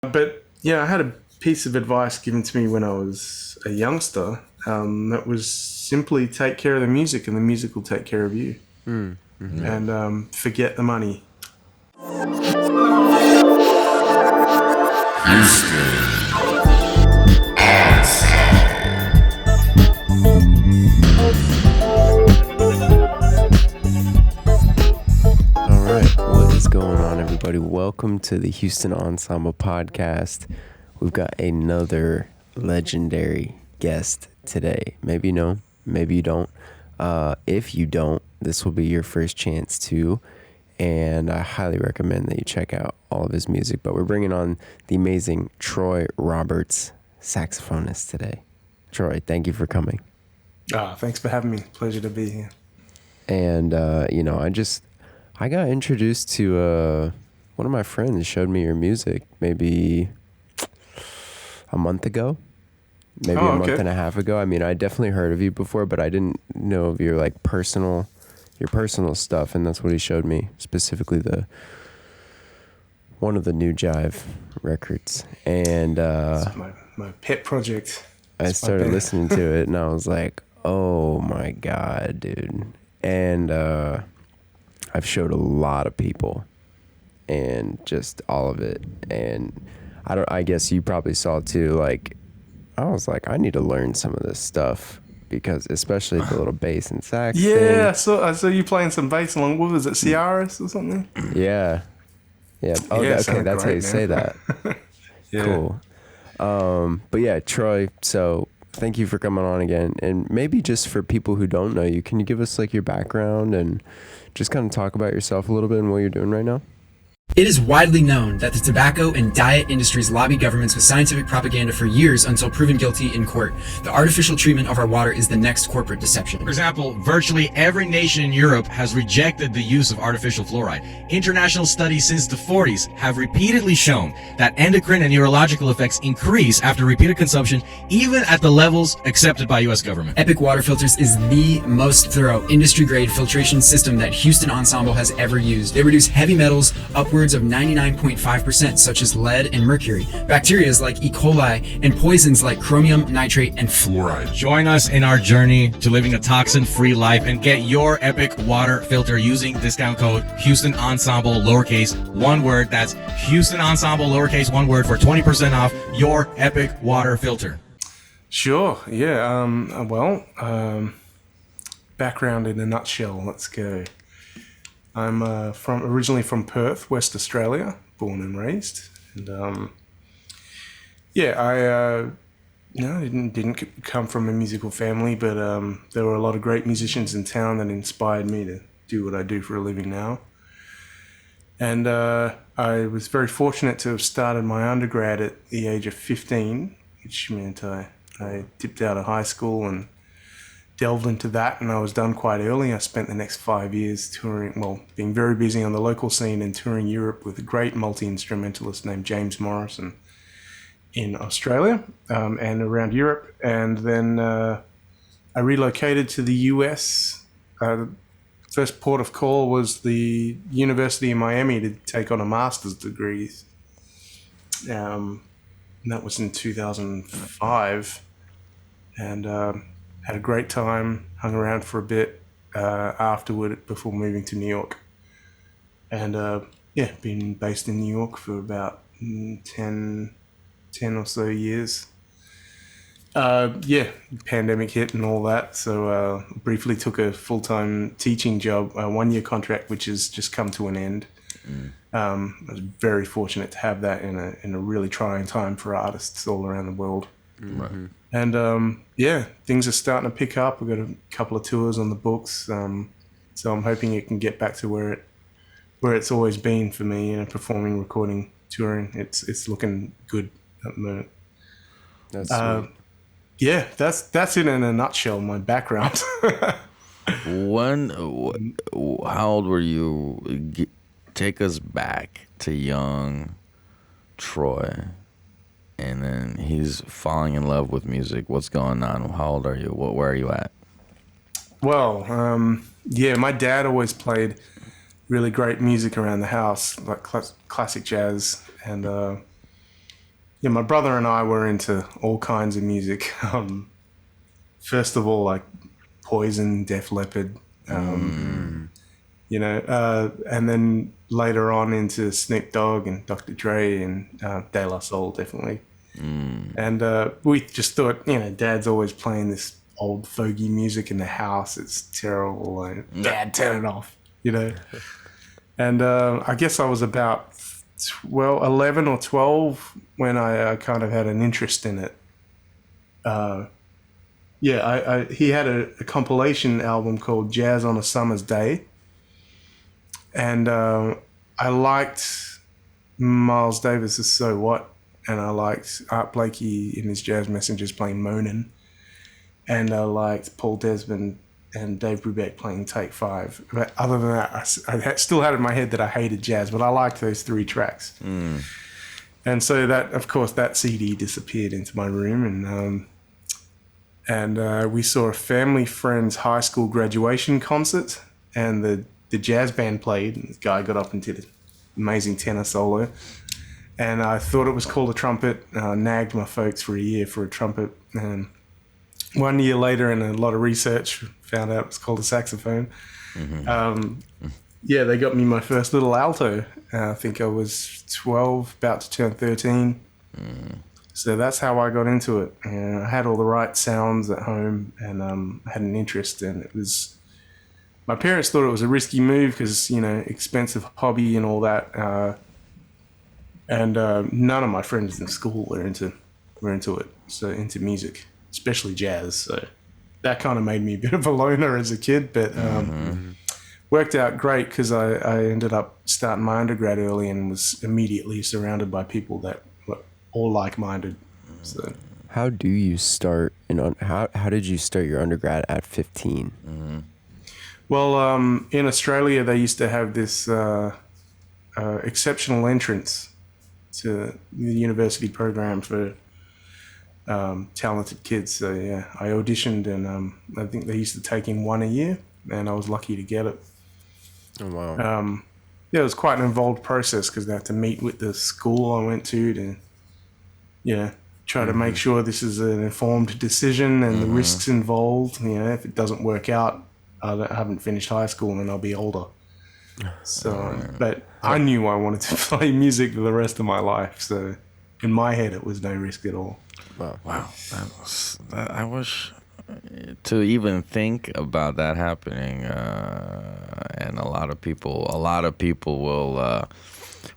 But yeah, I had a piece of advice given to me when I was a youngster. That was simply take care of the music, and the music will take care of you. Mm-hmm. And forget the money. Going on, everybody? Welcome to the Houston Ensemble podcast. We've got another legendary guest today. Maybe you know, maybe you don't. If you don't, this will be your first chance to, and I highly recommend that you check out all of his music. But we're bringing on the amazing Troy Roberts, saxophonist, today. Troy, thank you for coming. Thanks for having me. Pleasure to be here. And I got introduced to one of my friends showed me your music maybe a month ago, maybe a month and a half ago. I mean, I definitely heard of you before, but I didn't know of your personal stuff, and that's what he showed me, specifically one of the New Jive records. And it's my pet project. I started listening to it, and I was like, "Oh my God, dude!" And I've showed a lot of people, and just all of it. And I guess you probably saw too, I was like, I need to learn some of this stuff, because especially the little bass and sax thing. I saw you playing some bass along, what was it, Ciaris or something? Yeah. Oh, okay, that's how you say that. Yeah. Cool. But yeah, Troy, so thank you for coming on again. And maybe just for people who don't know you, can you give us your background and just kind of talk about yourself a little bit and what you're doing right now? It is widely known that the tobacco and diet industries lobby governments with scientific propaganda for years until proven guilty in court. The artificial treatment of our water is the next corporate deception. For example, virtually every nation in Europe has rejected the use of artificial fluoride. International studies since the 40s have repeatedly shown that endocrine and neurological effects increase after repeated consumption, even at the levels accepted by U.S. government. Epic Water Filters is the most thorough industry-grade filtration system that Houston Ensemble has ever used. They reduce heavy metals upwards of 99.5%, such as lead and mercury, bacteria like E. coli, and poisons like chromium, nitrate, and fluoride. Join us in our journey to living a toxin-free life and get your Epic Water Filter using discount code Houston Ensemble, lowercase, one word. That's Houston Ensemble, lowercase, one word, for 20% off your Epic Water Filter. Sure, yeah. Background in a nutshell, let's go. I'm originally from Perth, West Australia, born and raised, and I didn't come from a musical family, but there were a lot of great musicians in town that inspired me to do what I do for a living now. And I was very fortunate to have started my undergrad at the age of 15, which meant I dipped out of high school and delved into that, and I was done quite early. I spent the next 5 years touring, being very busy on the local scene and touring Europe with a great multi-instrumentalist named James Morrison in Australia and around Europe. And then I relocated to the US. First port of call was the University of Miami to take on a master's degree. And that was in 2005. And had a great time, hung around for a bit afterward before moving to New York. And been based in New York for about 10 or so years. Pandemic hit and all that, so briefly took a full-time teaching job, a one-year contract, which has just come to an end. I was very fortunate to have that in a really trying time for artists all around the world. Mm-hmm. And things are starting to pick up. We've got a couple of tours on the books, so I'm hoping it can get back to where it's always been for me, performing, recording, touring. It's looking good at the moment. That's sweet. Yeah, that's it in a nutshell, my background. How old were you? Take us back to young Troy, and then he's falling in love with music. What's going on? How old are you? Where are you at? Well, my dad always played really great music around the house, like classic jazz, and yeah, my brother and I were into all kinds of music. First of all, like Poison, Def Leppard, you know, and then later on into Snoop Dogg and Dr. Dre and De La Soul, definitely. And we just thought, you know, Dad's always playing this old fogey music in the house. It's terrible. Like, Dad, turn it off, you know. And I guess I was about 11 or 12 when I kind of had an interest in it. He had a compilation album called Jazz on a Summer's Day. And I liked Miles Davis's So What? And I liked Art Blakey in his Jazz Messengers playing Moanin'. And I liked Paul Desmond and Dave Brubeck playing Take 5. But other than that, I still had in my head that I hated jazz, but I liked those 3 tracks. And so that, of course, that CD disappeared into my room, and we saw a family friend's high school graduation concert, and the jazz band played, and this guy got up and did an amazing tenor solo. And I thought it was called a trumpet. Nagged my folks for a year for a trumpet. And 1 year later, in a lot of research, found out it was called a saxophone. Yeah, they got me my first little alto. I think I was 12, about to turn 13. So that's how I got into it. And I had all the right sounds at home, and had an interest. And it was, my parents thought it was a risky move because, you know, expensive hobby and all that. And none of my friends in school were into it, so into music, especially jazz. So that kind of made me a bit of a loner as a kid, but worked out great because I ended up starting my undergrad early and was immediately surrounded by people that were all like-minded. So how do you start? How did you start your undergrad at 15? Well, in Australia, they used to have this exceptional entrance to the university program for talented kids. So yeah, I auditioned, and I think they used to take in 1 a year, and I was lucky to get it. Oh wow! Yeah, it was quite an involved process because they had to meet with the school I went to, you know, try to make sure this is an informed decision and the risks involved. You know, if it doesn't work out, I haven't finished high school and I'll be older. So, but I knew I wanted to play music for the rest of my life. So, in my head, it was no risk at all. Wow. I wish to even think about that happening, and a lot of people will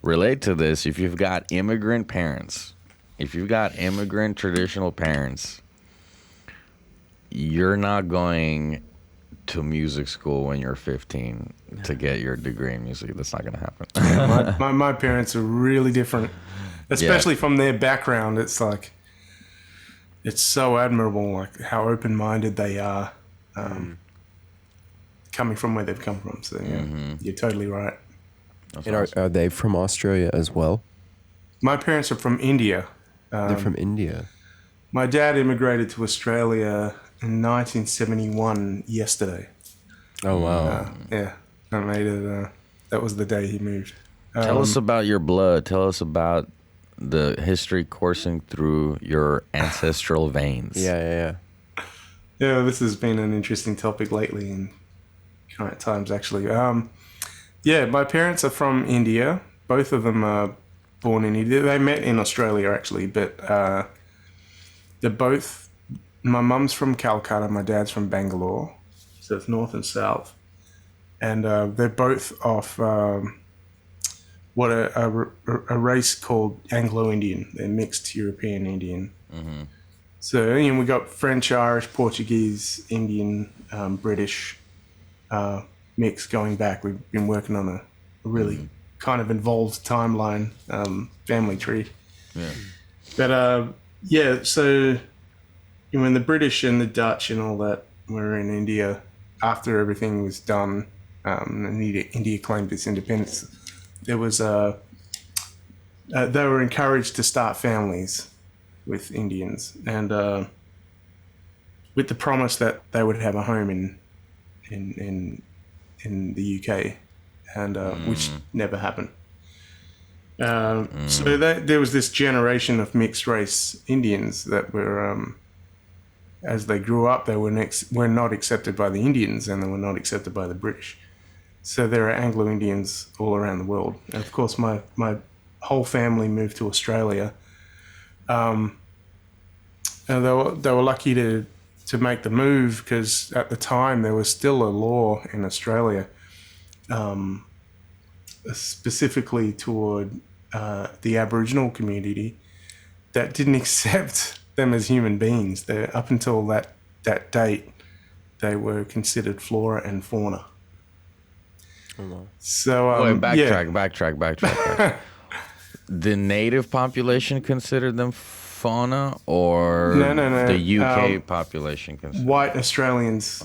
relate to this. If you've got immigrant parents, if you've got immigrant traditional parents, you're not going to music school when you're 15 to get your degree in music. That's not going to happen. Yeah, my parents are really different, especially from their background. It's like, it's so admirable, like how open-minded they are, coming from where they've come from. So yeah, you're totally right. That's awesome. Are they from Australia as well? My parents are from India. They're from India. My dad immigrated to Australia in 1971 yesterday. Oh wow! Yeah, I made it. That was the day he moved. Tell us about your blood. Tell us about the history coursing through your ancestral veins. Yeah. Yeah, this has been an interesting topic lately in current times, actually. Yeah, my parents are from India. Both of them are born in India. They met in Australia, actually, but they're both... My mum's from Calcutta, my dad's from Bangalore, so it's north and south. And they're both off what a race called Anglo-Indian. They're mixed European-Indian. So, you know, we got French, Irish, Portuguese, Indian, British mix going back. We've been working on a really kind of involved timeline, family tree. Yeah. But, yeah, so when the British and the Dutch and all that were in India, after everything was done, and India claimed its independence, there was they were encouraged to start families with Indians, and with the promise that they would have a home in the UK, and which never happened. So there was this generation of mixed race Indians that were, as they grew up, they were not accepted by the Indians, and they were not accepted by the British. So there are Anglo-Indians all around the world. And of course, my whole family moved to Australia. And they were lucky to make the move, because at the time there was still a law in Australia, specifically toward the Aboriginal community, that didn't accept them as human beings. Up until that date, they were considered flora and fauna. So wait, backtrack. The native population considered them fauna, or no. the UK population considered white Australians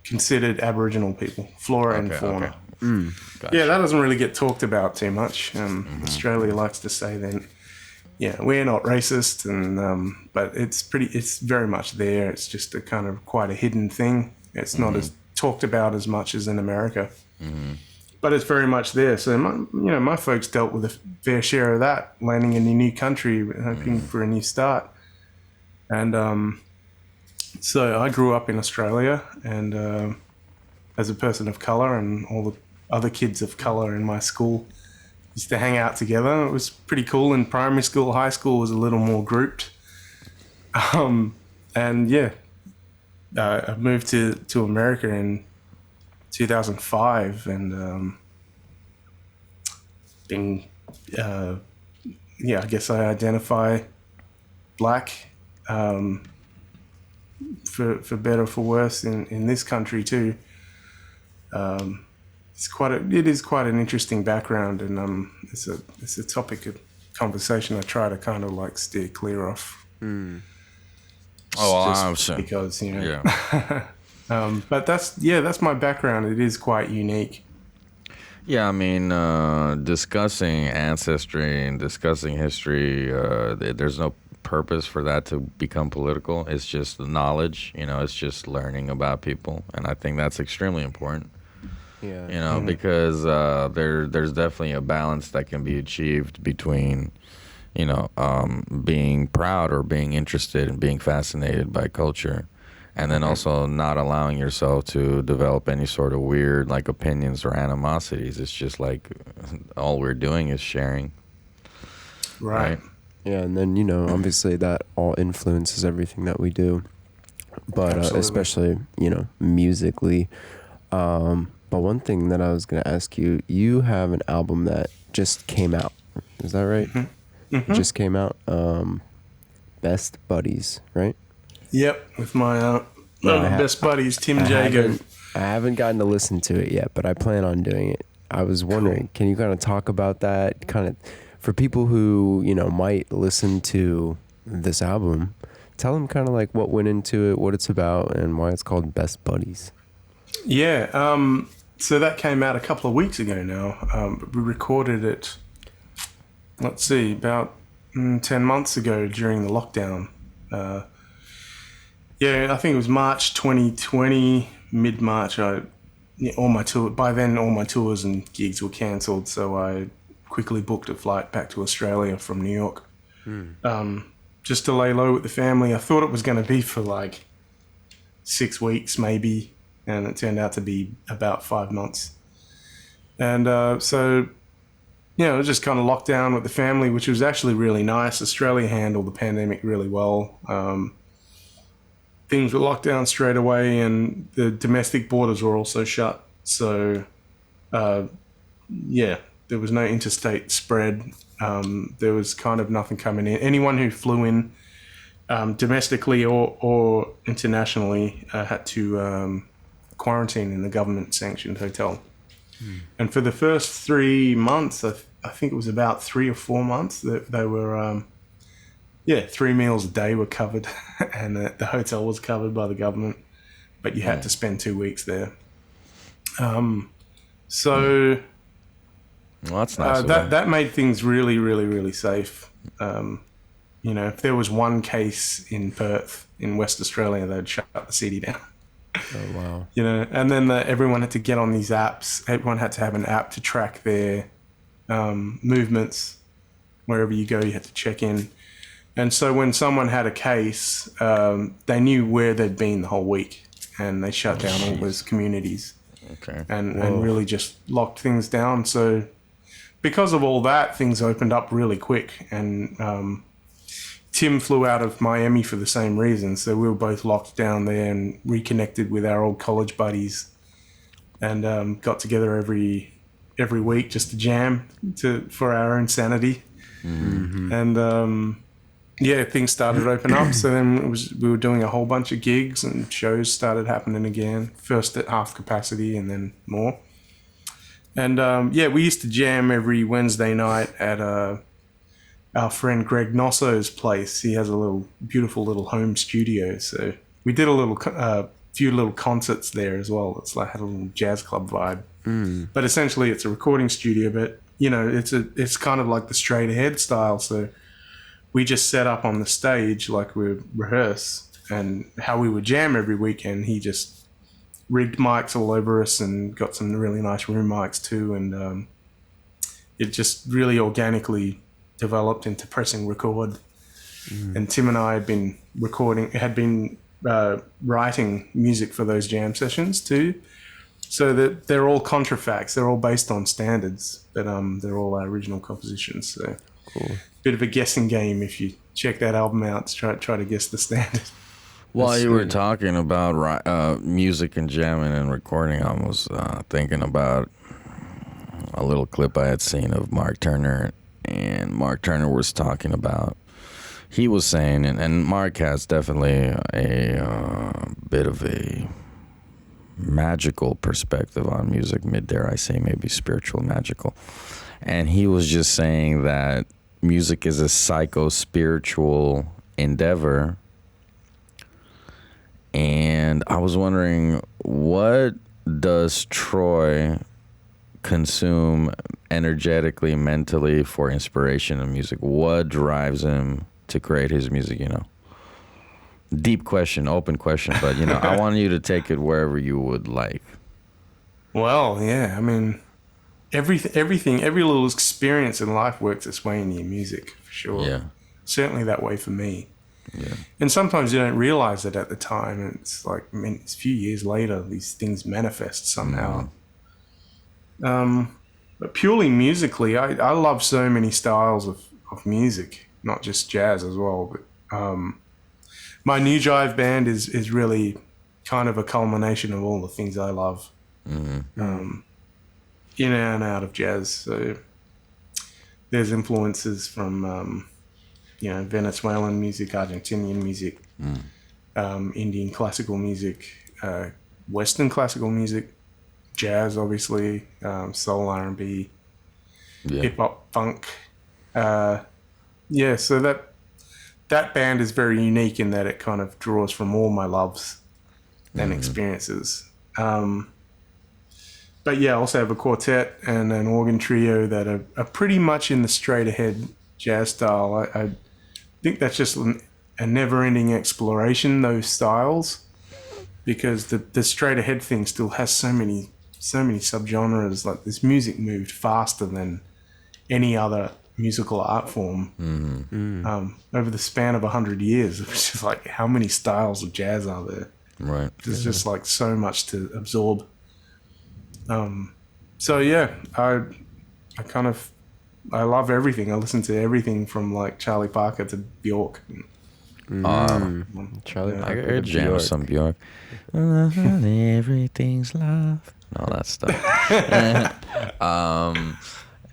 considered Aboriginal people flora and fauna. Gotcha. Yeah, that doesn't really get talked about too much. Australia likes to say then, yeah, we're not racist, and but it's very much there. It's just a kind of quite a hidden thing. It's not as talked about as much as in America, but it's very much there. So my folks dealt with a fair share of that, landing in a new country, hoping for a new start. And so I grew up in Australia, and as a person of color, and all the other kids of color in my school used to hang out together. It was pretty cool. In primary school, high school was a little more grouped. And yeah, I moved to America in 2005, and I guess I identify black, for better or for worse in this country too. It is quite an interesting background, and it's a topic of conversation I try to kind of like steer clear of. I'm sure. Because Yeah. but that's my background. It is quite unique. Yeah, I mean, discussing ancestry and discussing history, there's no purpose for that to become political. It's just knowledge, it's just learning about people. And I think that's extremely important. Yeah. Because there's definitely a balance that can be achieved between, being proud or being interested and being fascinated by culture, and then also not allowing yourself to develop any sort of weird like opinions or animosities. It's just like all we're doing is sharing. Right. Yeah, and then obviously that all influences everything that we do, but especially musically. But one thing that I was going to ask you, you have an album that just came out. Is that right? It just came out. Best Buddies, right? Yep, with my best buddies, Tim Jago. I haven't gotten to listen to it yet, but I plan on doing it. I was wondering, can you kind of talk about that? Kind of for people who, might listen to this album, tell them kind of like what went into it, what it's about, and why it's called Best Buddies. Yeah, so that came out a couple of weeks ago now. We recorded it, about 10 months ago during the lockdown. I think it was March 2020, mid-March. By then all my tours and gigs were cancelled, so I quickly booked a flight back to Australia from New York, just to lay low with the family. I thought it was going to be for like 6 weeks maybe, and it turned out to be about 5 months. And so it was just kind of locked down with the family, which was actually really nice. Australia handled the pandemic really well. Things were locked down straight away, and the domestic borders were also shut. So, there was no interstate spread. There was kind of nothing coming in. Anyone who flew in domestically or internationally had to quarantine in a government-sanctioned hotel. And for the first 3 months, I think it was about 3 or 4 months, that they were... 3 meals a day were covered, and the hotel was covered by the government, but you had to spend 2 weeks there. So that's nice. That made things really, really, really safe. If there was one case in Perth in West Australia, they'd shut the city down. Oh wow! And then everyone had to get on these apps. Everyone had to have an app to track their movements. Wherever you go, you had to check in. And so when someone had a case, they knew where they'd been the whole week, and they shut down all those communities. Okay. And really just locked things down. So because of all that, things opened up really quick. And Tim flew out of Miami for the same reason. So we were both locked down there and reconnected with our old college buddies, and got together every week just to jam for our own sanity. Mm-hmm. And things started to open up. So then we were doing a whole bunch of gigs, and shows started happening again. First at half capacity, and then more. And we used to jam every Wednesday night at our friend Greg Nosso's place. He has a beautiful little home studio. So we did a few little concerts there as well. It's like had a little jazz club vibe. Mm. But essentially, it's a recording studio. But it's kind of like the straight ahead style. So we just set up on the stage like we rehearse, and how we would jam every weekend. He just rigged mics all over us and got some really nice room mics too, and it just really organically developed into pressing record. And Tim and I had been writing music for those jam sessions too, so that they're all contrafacts. They're all based on standards, but they're all our original compositions. So cool. Bit of a guessing game if you check that album out to try to guess the standard. While you were talking about music and jamming and recording, I was thinking about a little clip I had seen of Mark Turner, and Mark Turner was talking about, he was saying, and Mark has definitely a bit of a magical perspective on music, dare I say maybe spiritual magical, and he was just saying that music is a psycho-spiritual endeavor. And I was wondering, what does Troy consume energetically, mentally for inspiration in music? What drives him to create his music, Deep question, open question, but, I want you to take it wherever you would like. Well, yeah, I mean, everything, every little experience in life works its way into your music, for sure. Yeah. Certainly that way for me. Yeah. And sometimes you don't realize it at the time. And it's like, it's a few years later, these things manifest somehow. But purely musically, I love so many styles of music, not just jazz as well. But my New Jive band is really kind of a culmination of all the things I love, in and out of jazz. So there's influences from... Venezuelan music, Argentinian music, Indian classical music, Western classical music, jazz, obviously, soul, R&B, hip-hop, funk. So that band is very unique in that it kind of draws from all my loves and experiences. But I also have a quartet and an organ trio that are pretty much in the straight-ahead jazz style. I think that's just a never-ending exploration, those styles, because the straight-ahead thing still has so many subgenres. Like, this music moved faster than any other musical art form over the span of 100 years. It was just like, how many styles of jazz are there? Right. There's just like so much to absorb. I love everything. I listen to everything from like Charlie Parker to Bjork. Charlie I Parker could to jam Bjork. some Bjork. Everything's love. All that stuff.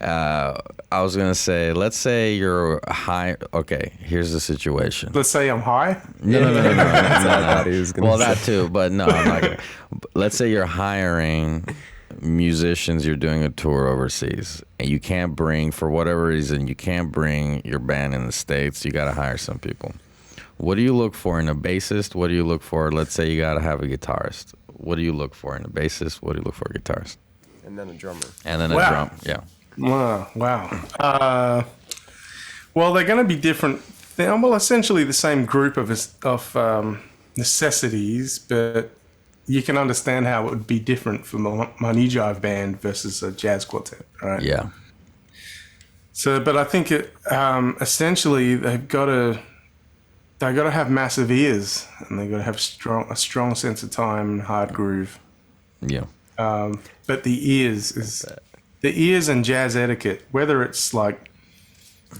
I was going to say, let's say you're high. Okay, here's the situation. Let's say I'm high. No. That's what I thought he was gonna Well, say. that too, but no, I'm not going to. Let's say you're hiring musicians, you're doing a tour overseas, and you can't bring, for whatever reason, you can't bring your band in the States. You got to hire some people. What do you look for in a bassist? What do you look for? Let's say you got to have a guitarist. What do you look for in a bassist? What do you look for a guitarist? And then a drummer. And then a Wow. drum. Yeah. Wow. Well, they're going to be different. They're essentially the same group of necessities, but you can understand how it would be different from my New Jive band versus a jazz quartet, right? Yeah. So, but I think essentially they've got to have massive ears, and they've got to have a strong sense of time and hard groove. Yeah. But the ears and jazz etiquette, whether it's like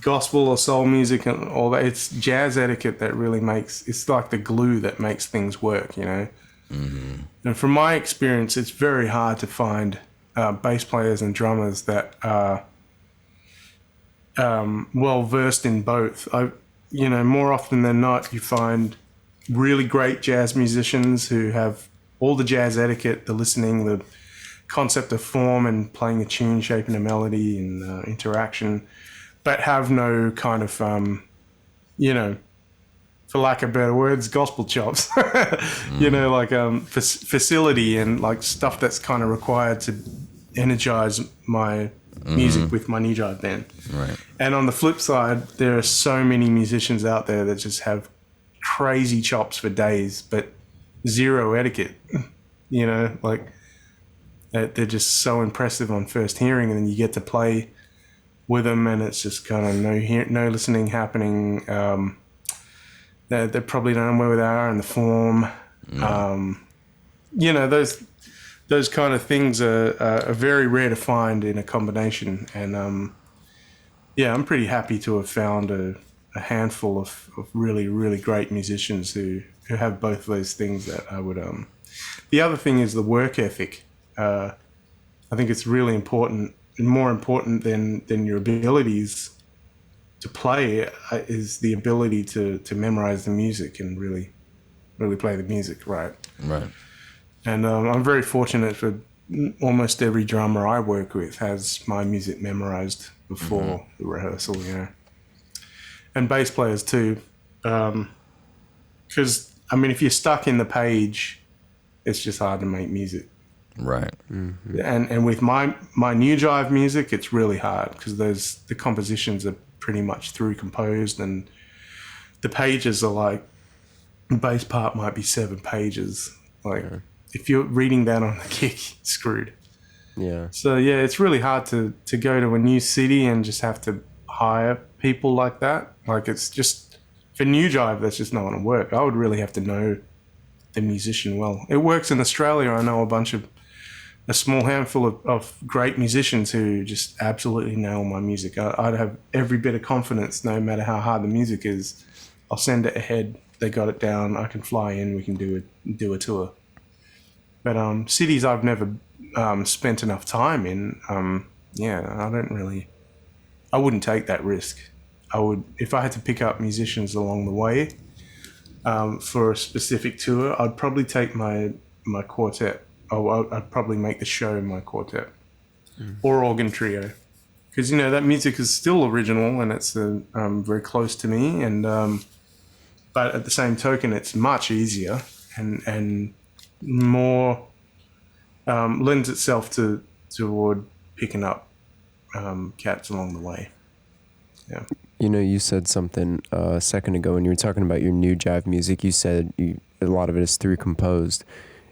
gospel or soul music and all that, it's jazz etiquette that really it's like the glue that makes things work, you know. Mm-hmm. And from my experience, it's very hard to find bass players and drummers that are well versed in both. More often than not, you find really great jazz musicians who have all the jazz etiquette, the listening, the concept of form and playing a tune, shaping a melody and interaction, but have no kind of, for lack of better words, gospel chops, facility and like stuff that's kind of required to energize my music with my knee drive band. Right. And on the flip side, there are so many musicians out there that just have crazy chops for days, but zero etiquette, they're just so impressive on first hearing, and then you get to play with them and it's just kind of no listening happening. They probably don't know where they are in the form. Those kind of things are very rare to find in a combination. And I'm pretty happy to have found a handful of really, really great musicians who have both of those things that I would... The other thing is the work ethic. I think it's really important, and more important than your abilities to play is the ability to memorize the music and really, really play the music right. Right. And I'm very fortunate for almost every drummer I work with has my music memorized before the rehearsal, And bass players too. Because, if you're stuck in the page, it's just hard to make music. Right. Mm-hmm. And with my new jive music, it's really hard because the compositions are pretty much through composed, and the pages are like, the bass part might be 7 pages. If you're reading that on the kick, screwed. Yeah. So it's really hard to go to a new city and just have to hire people like that. It's just, for new jive, that's just not going to work. I would really have to know the musician well. It works in Australia. I know a small handful of great musicians who just absolutely nail my music. I'd have every bit of confidence, no matter how hard the music is. I'll send it ahead. They got it down. I can fly in. We can do a tour. But cities I've never spent enough time in, I wouldn't take that risk. If I had to pick up musicians along the way for a specific tour, I'd probably take my quartet. I'd probably make the show my quartet or organ trio, because that music is still original and it's very close to me, and but at the same token, it's much easier and more lends itself toward picking up cats along the way. Yeah. You said something a second ago when you were talking about your new jive music. You said a lot of it is through composed.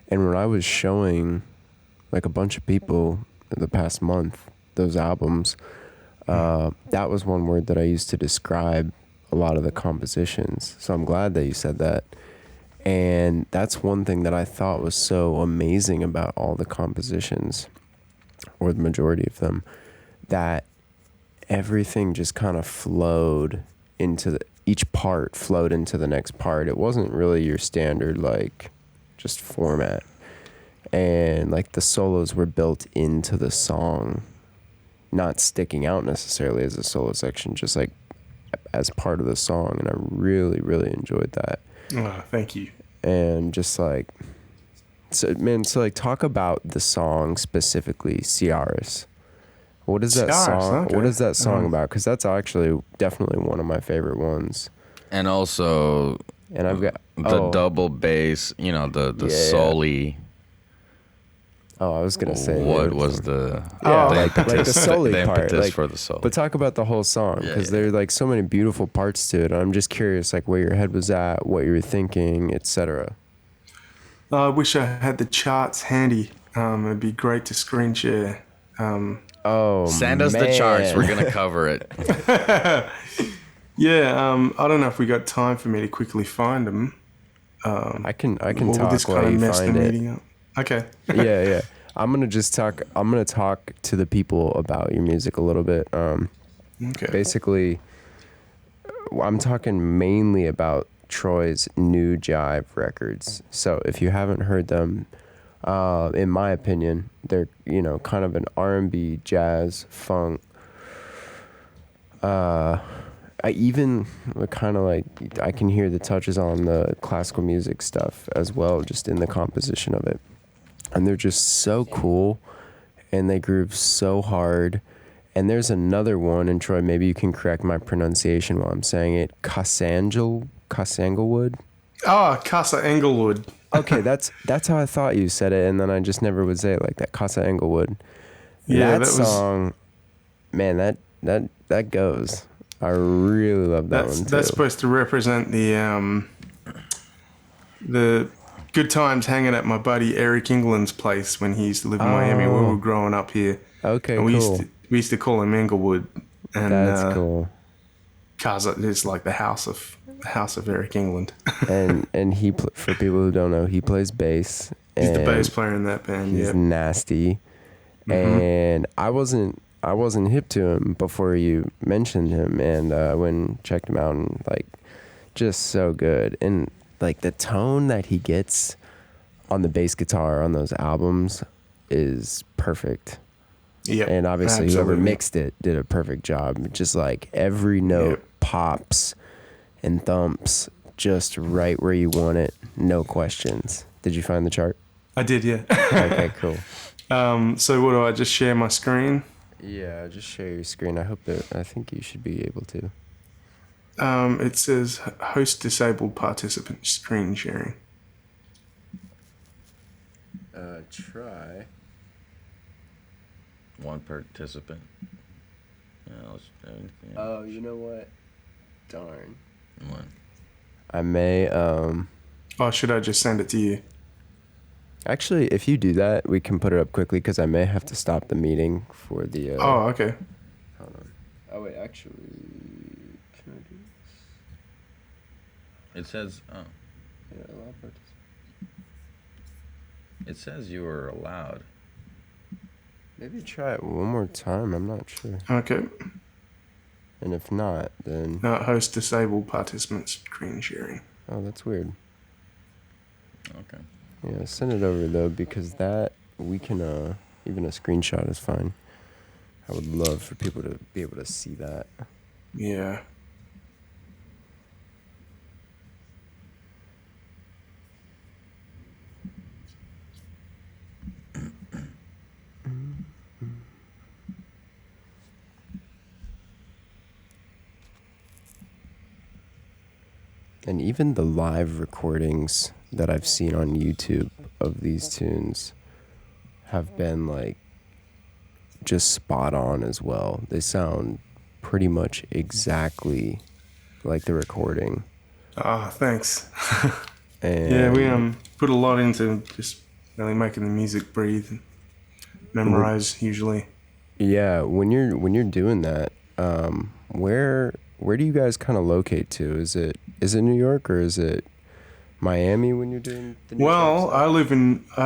And when I was showing a bunch of people the past month those albums, that was one word that I used to describe a lot of the compositions. So I'm glad that you said that. And that's one thing that I thought was so amazing about all the compositions, or the majority of them, that everything just kind of flowed into each part flowed into the next part. It wasn't really your standard just format, and the solos were built into the song, not sticking out necessarily as a solo section, just as part of the song. And I really, really enjoyed that. Oh, thank you. And just talk about the song specifically, Ciaris. What is that song? Okay. What is that song about? Because that's actually definitely one of my favorite ones. And also, and I've got the double bass, the soli. Oh, I was gonna say what was the the soli part, for the solo. But talk about the whole song, because there are so many beautiful parts to it. I'm just curious, where your head was at, what you were thinking, etc. I wish I had the charts handy. It'd be great to screen share. Oh, Send us the charts. We're gonna cover it. Yeah, I don't know if we got time for me to quickly find them. I can Will talk this while kind of you mess the find it. meeting up? Okay. Yeah. I'm gonna talk to the people about your music a little bit. Okay. Basically, I'm talking mainly about Troy's new jive records. So if you haven't heard them, in my opinion, they're kind of an R&B, jazz, funk. I even kind of like I can hear the touches on the classical music stuff as well, just in the composition of it. And they're just so cool, and they groove so hard. And there's another one, and Troy, maybe you can correct my pronunciation while I'm saying it. Casanglewood. Oh, Casa Englewood. Okay, that's how I thought you said it, and then I just never would say it like that. Casa Englewood. Yeah, that song, man, that goes. I really love that one too. That's supposed to represent the good times hanging at my buddy Eric England's place when he used to live in Miami when we were growing up here. Okay, and cool. We used to call him Englewood. And That's cool. Casa is like the house of Eric England. and he for people who don't know, he plays bass. He's the bass player in that band. He's nasty. Mm-hmm. And I wasn't hip to him before you mentioned him, and I went and checked him out, and like just so good. And like the tone that he gets on the bass guitar on those albums is perfect. Yeah, and obviously absolutely. whoever mixed it did a perfect job. Just like every note pops and thumps just right where you want it, no questions. Did you find the chart? I did, yeah. Okay, cool. So what do I just share my screen? Yeah, just share your screen. I think you should be able to. It says host disabled participant screen sharing. Try. One participant. Yeah, let's do anything. Oh, you know what? Darn. What? I may, Oh, should I just send it to you? Actually, if you do that, we can put it up quickly because I may have to stop the meeting for the. Oh, okay. Hold on. Oh wait, actually, can I do this? It says. Oh. Yeah, allow participants. It says you were allowed. Maybe try it one more time. I'm not sure. Okay. And if not, then. Host disabled participant screen sharing. Oh, that's weird. Okay. Yeah, send it over though, because that we can. Even a screenshot is fine. I would love for people to be able to see that. Yeah. And even the live recordings that I've seen on YouTube of these tunes have been like just spot on as well. They sound pretty much exactly like the recording. Ah, thanks. And yeah, we put a lot into just really making the music breathe and memorize usually. Yeah, when you're doing that, where do you guys kind of locate to? Is it New York or is it Miami when you're doing the New York Well, stuff? I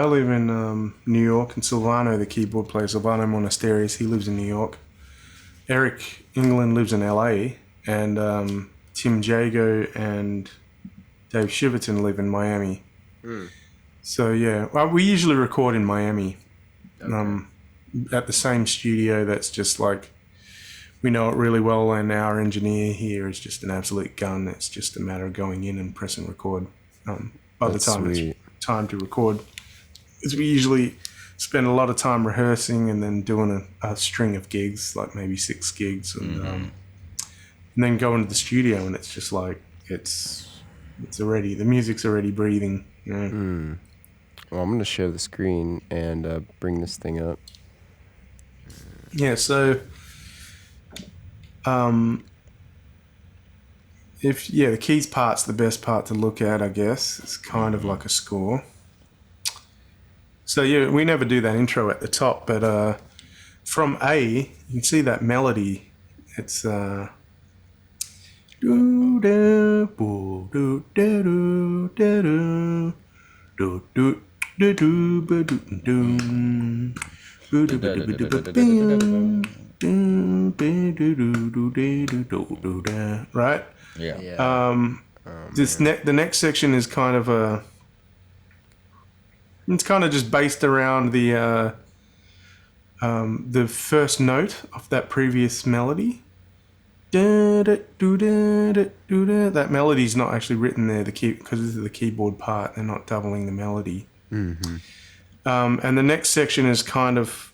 live in New York, and Silvano, the keyboard player, Silvano Monasteris, he lives in New York. Eric England lives in LA, and Tim Jago and Dave Shiverton live in Miami. So yeah, well, we usually record in Miami, at the same studio that's just like, we know it really well, and our engineer here is just an absolute gun. It's just a matter of going in and pressing record. By the time it's time to record, because we usually spend a lot of time rehearsing and then doing a string of gigs, like maybe 6 gigs, and then go into the studio, and it's just like it's already, the music's already breathing. You know? Well, I'm gonna share the screen and bring this thing up. Yeah. So. The keys part's the best part to look at, I guess. It's kind of like a score. So yeah, we never do that intro at the top, but from A, you can see that melody. It's do do boo do do do do do do do do do do do. Right? Yeah. The next section is kind of it's kind of just based around the first note of that previous melody. That melody's not actually written there, because this is the keyboard part. They're not doubling the melody. Mm-hmm. And the next section is kind of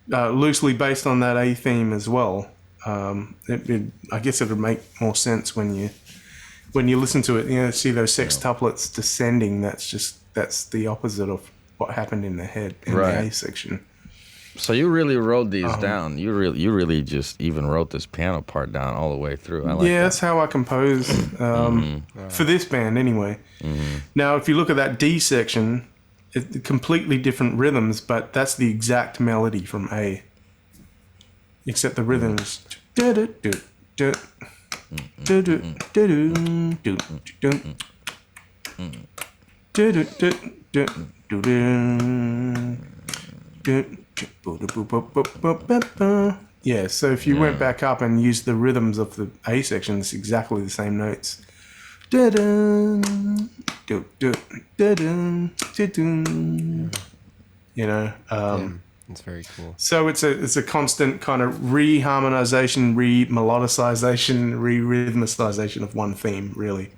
loosely based on that A theme as well. I guess it would make more sense when you listen to it. See those sextuplets descending. That's the opposite of what happened in the head in the A section. So you really wrote these down. You really just even wrote this piano part down all the way through. I like that. That's how I compose for this band anyway. Mm-hmm. Now, if you look at that D section, it's completely different rhythms, but that's the exact melody from A, except the rhythm is yeah, so if you went back up and used the rhythms of the A section, it's exactly the same notes. It's very cool. So it's a constant kind of re-harmonization, re-melodicization, re-rhythmicization of one theme, really.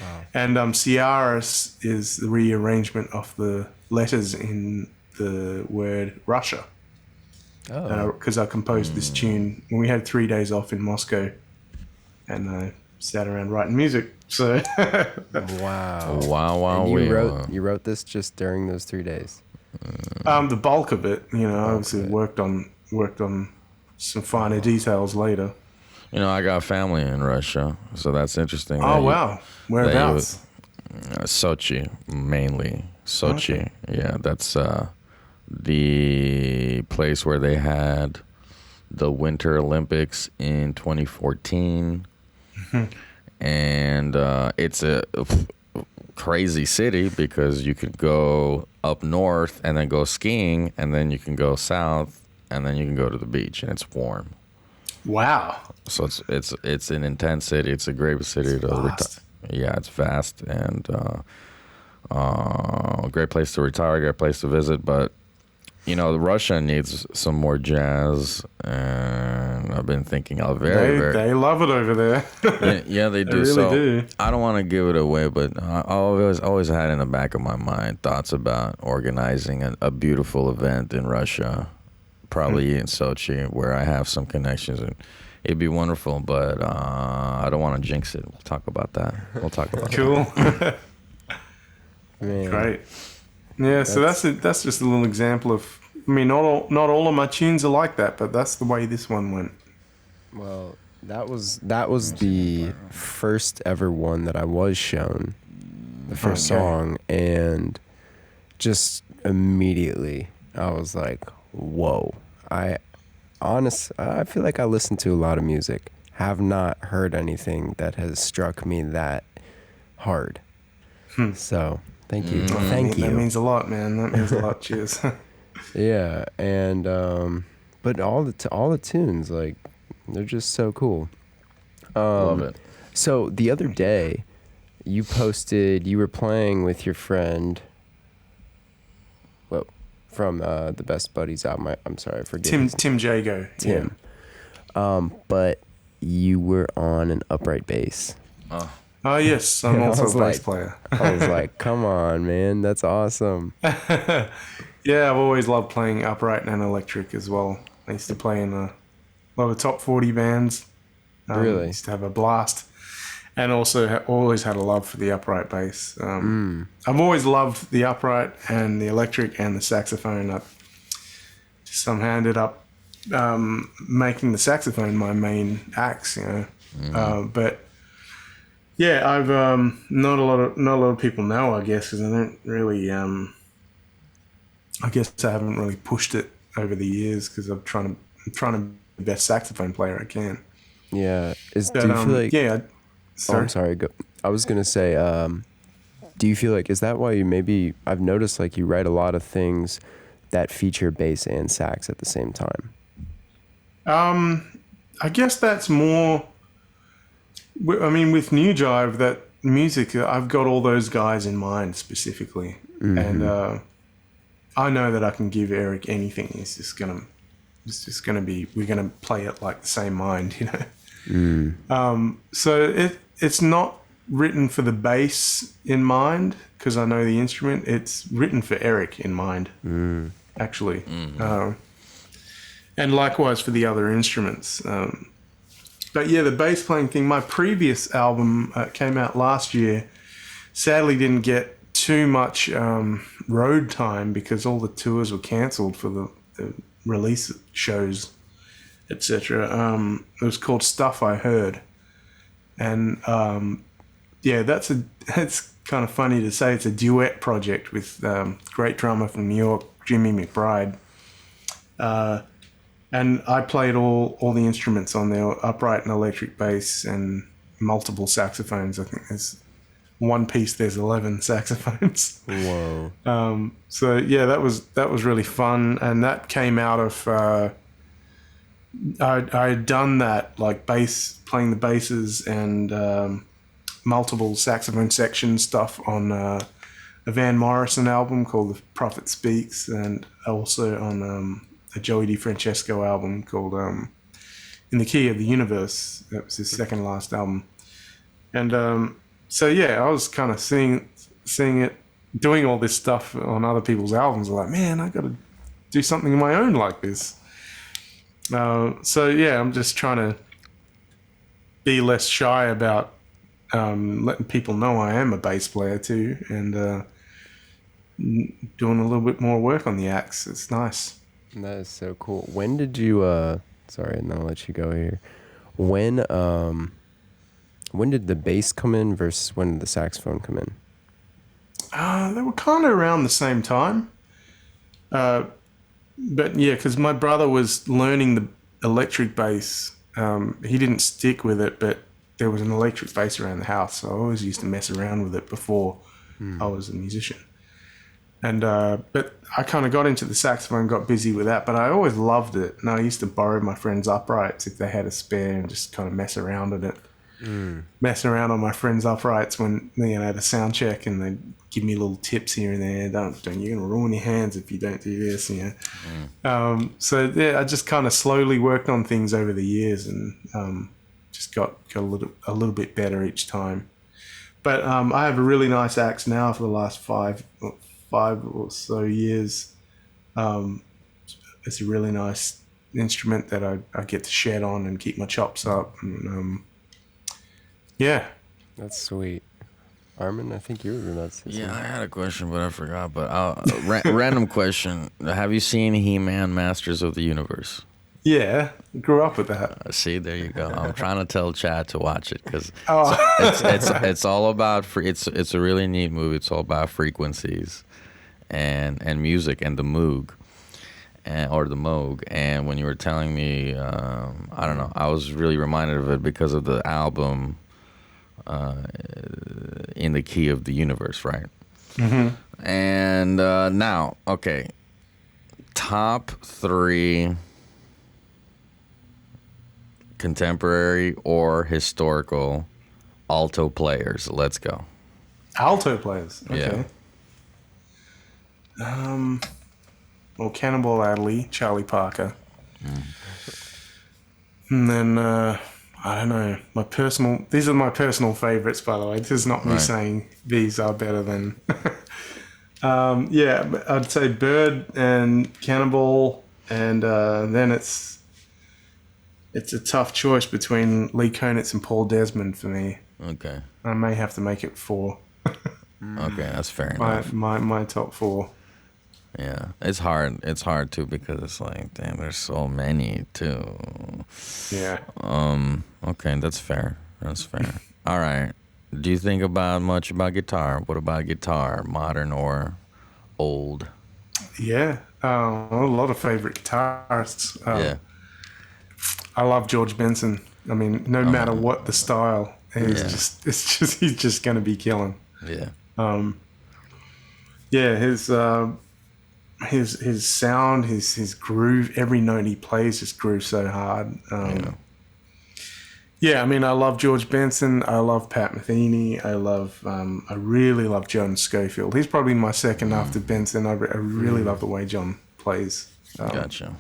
Wow. And Ciaris is the rearrangement of the letters in the word Russia. Because I composed this tune when we had 3 days off in Moscow, and I sat around writing music. So wow. And you wrote this just during those 3 days. The bulk of it, I obviously worked on some finer details later. I got family in Russia, so that's interesting. Oh wow, whereabouts? Sochi, mainly Sochi. Okay. Yeah, that's the place where they had the Winter Olympics in 2014. And it's a crazy city because you could go up north and then go skiing, and then you can go south and then you can go to the beach, and it's warm. Wow. So it's an intense city. It's a great city to retire. Yeah, it's vast, and great place to retire, great place to visit, but Russia needs some more jazz, and I've been thinking I'll they love it over there. yeah, they do. They really do. I don't want to give it away, but I always had in the back of my mind thoughts about organizing a beautiful event in Russia, probably in Sochi, where I have some connections, and it'd be wonderful. But I don't want to jinx it. We'll talk about that. Cool. Man. Great. Yeah, so that's just a little example of. I mean, not all of my tunes are like that, but that's the way this one went. Well, that was the first ever one that I was shown, the first song, and just immediately I was like, "Whoa!" I feel like I listen to a lot of music, have not heard anything that has struck me that hard. So. Thank you. Thank you. That means a lot, man. That means a lot. Cheers. Yeah, and but all the tunes, like, they're just so cool. Love it. So the other day, you posted you were playing with your friend. Well, from the Best Buddies album. I'm sorry, I forget. Tim Jago. Tim. Yeah. But you were on an upright bass. Oh, yes. I'm also a bass player. I was like, come on, man. That's awesome. Yeah, I've always loved playing upright and electric as well. I used to play in a lot of top 40 bands. Really? Used to have a blast. And also always had a love for the upright bass. I've always loved the upright and the electric and the saxophone. I somehow ended up making the saxophone my main axe, but... Yeah, I've not a lot of people know, I guess, because I don't really. I guess I haven't really pushed it over the years because I'm trying to trying to be the best saxophone player I can. Yeah. Do But, you feel like? yeah. Oh, I'm sorry. Go. I was gonna say. Do you feel like, is that why you maybe? I've noticed like you write a lot of things that feature bass and sax at the same time. I guess that's more. I mean, with New Jive, that music, I've got all those guys in mind specifically, and I know that I can give Eric anything. It's just gonna be. We're gonna play it like the same mind, you know. So it's not written for the bass in mind because I know the instrument. It's written for Eric in mind, actually, and likewise for the other instruments. But yeah, the bass playing thing, my previous album came out last year, sadly didn't get too much road time because all the tours were cancelled for the release shows, etc. It was called Stuff I Heard. And yeah, it's kind of funny to say it's a duet project with great drummer from New York, Jimmy McBride. And I played all the instruments on there, upright and electric bass and multiple saxophones. I think there's one piece, there's 11 saxophones. Whoa. So yeah, that was really fun. And that came out of, I had done that, like playing the basses and multiple saxophone section stuff on a Van Morrison album called The Prophet Speaks, and also on a Joey DeFrancesco album called In the Key of the Universe. That was his second last album. And so yeah, I was kind of seeing it, doing all this stuff on other people's albums. I'm like, man, I got to do something of my own like this. So yeah, I'm just trying to be less shy about letting people know I am a bass player too, and doing a little bit more work on the axe. It's nice. That is so cool. When did you sorry, and then I'll let you go here. When did the bass come in versus when did the saxophone come in? They were kind of around the same time. But yeah, because my brother was learning the electric bass. He didn't stick with it, but there was an electric bass around the house, so I always used to mess around with it before I was a musician. And but I kind of got into the saxophone, got busy with that, but I always loved it. And I used to borrow my friends' uprights if they had a spare and just kind of mess around with it. Mess around on my friends' uprights when at a sound check, and they'd give me little tips here and there. Don't you're gonna ruin your hands if you don't do this, you know. So yeah, I just kind of slowly worked on things over the years, and just got a little bit better each time. But I have a really nice axe now for the last five or so years. It's a really nice instrument that I get to shed on and keep my chops up. And, yeah. That's sweet. Armin, I think you were about to say something. Yeah, I had a question, but I forgot. But random question. Have you seen He-Man Masters of the Universe? Yeah, grew up with that. See, there you go. I'm trying to tell Chad to watch it because Oh. it's all about it's a really neat movie. It's all about frequencies and music and the Moog or the Moog. And when you were telling me, I don't know, I was really reminded of it because of the album In the Key of the Universe, right? Mm-hmm. And now, okay, top 3 contemporary or historical alto players. Let's go. Alto players. Okay. Yeah. Well, Cannonball Adderley, Charlie Parker. And then, I don't know, these are my personal favorites, by the way. This is not me saying these are better than... yeah, I'd say Bird and Cannonball, and then it's a tough choice between Lee Konitz and Paul Desmond for me. Okay. I may have to make it 4. Okay, that's fair enough. My top 4. Yeah, it's hard. It's hard too because it's like, damn, there's so many too. Yeah. Okay, that's fair. That's fair. All right. Do you think much about guitar? What about guitar, modern or old? Yeah. A lot of favorite guitarists. Yeah. I love George Benson. I mean, no matter what the style, he's just going to be killing. Yeah. Yeah, his sound, his groove, every note he plays just grooves so hard. Yeah, I mean, I love George Benson. I love Pat Metheny. I really love John Schofield. He's probably my second after Benson. I really love the way John plays. Gotcha.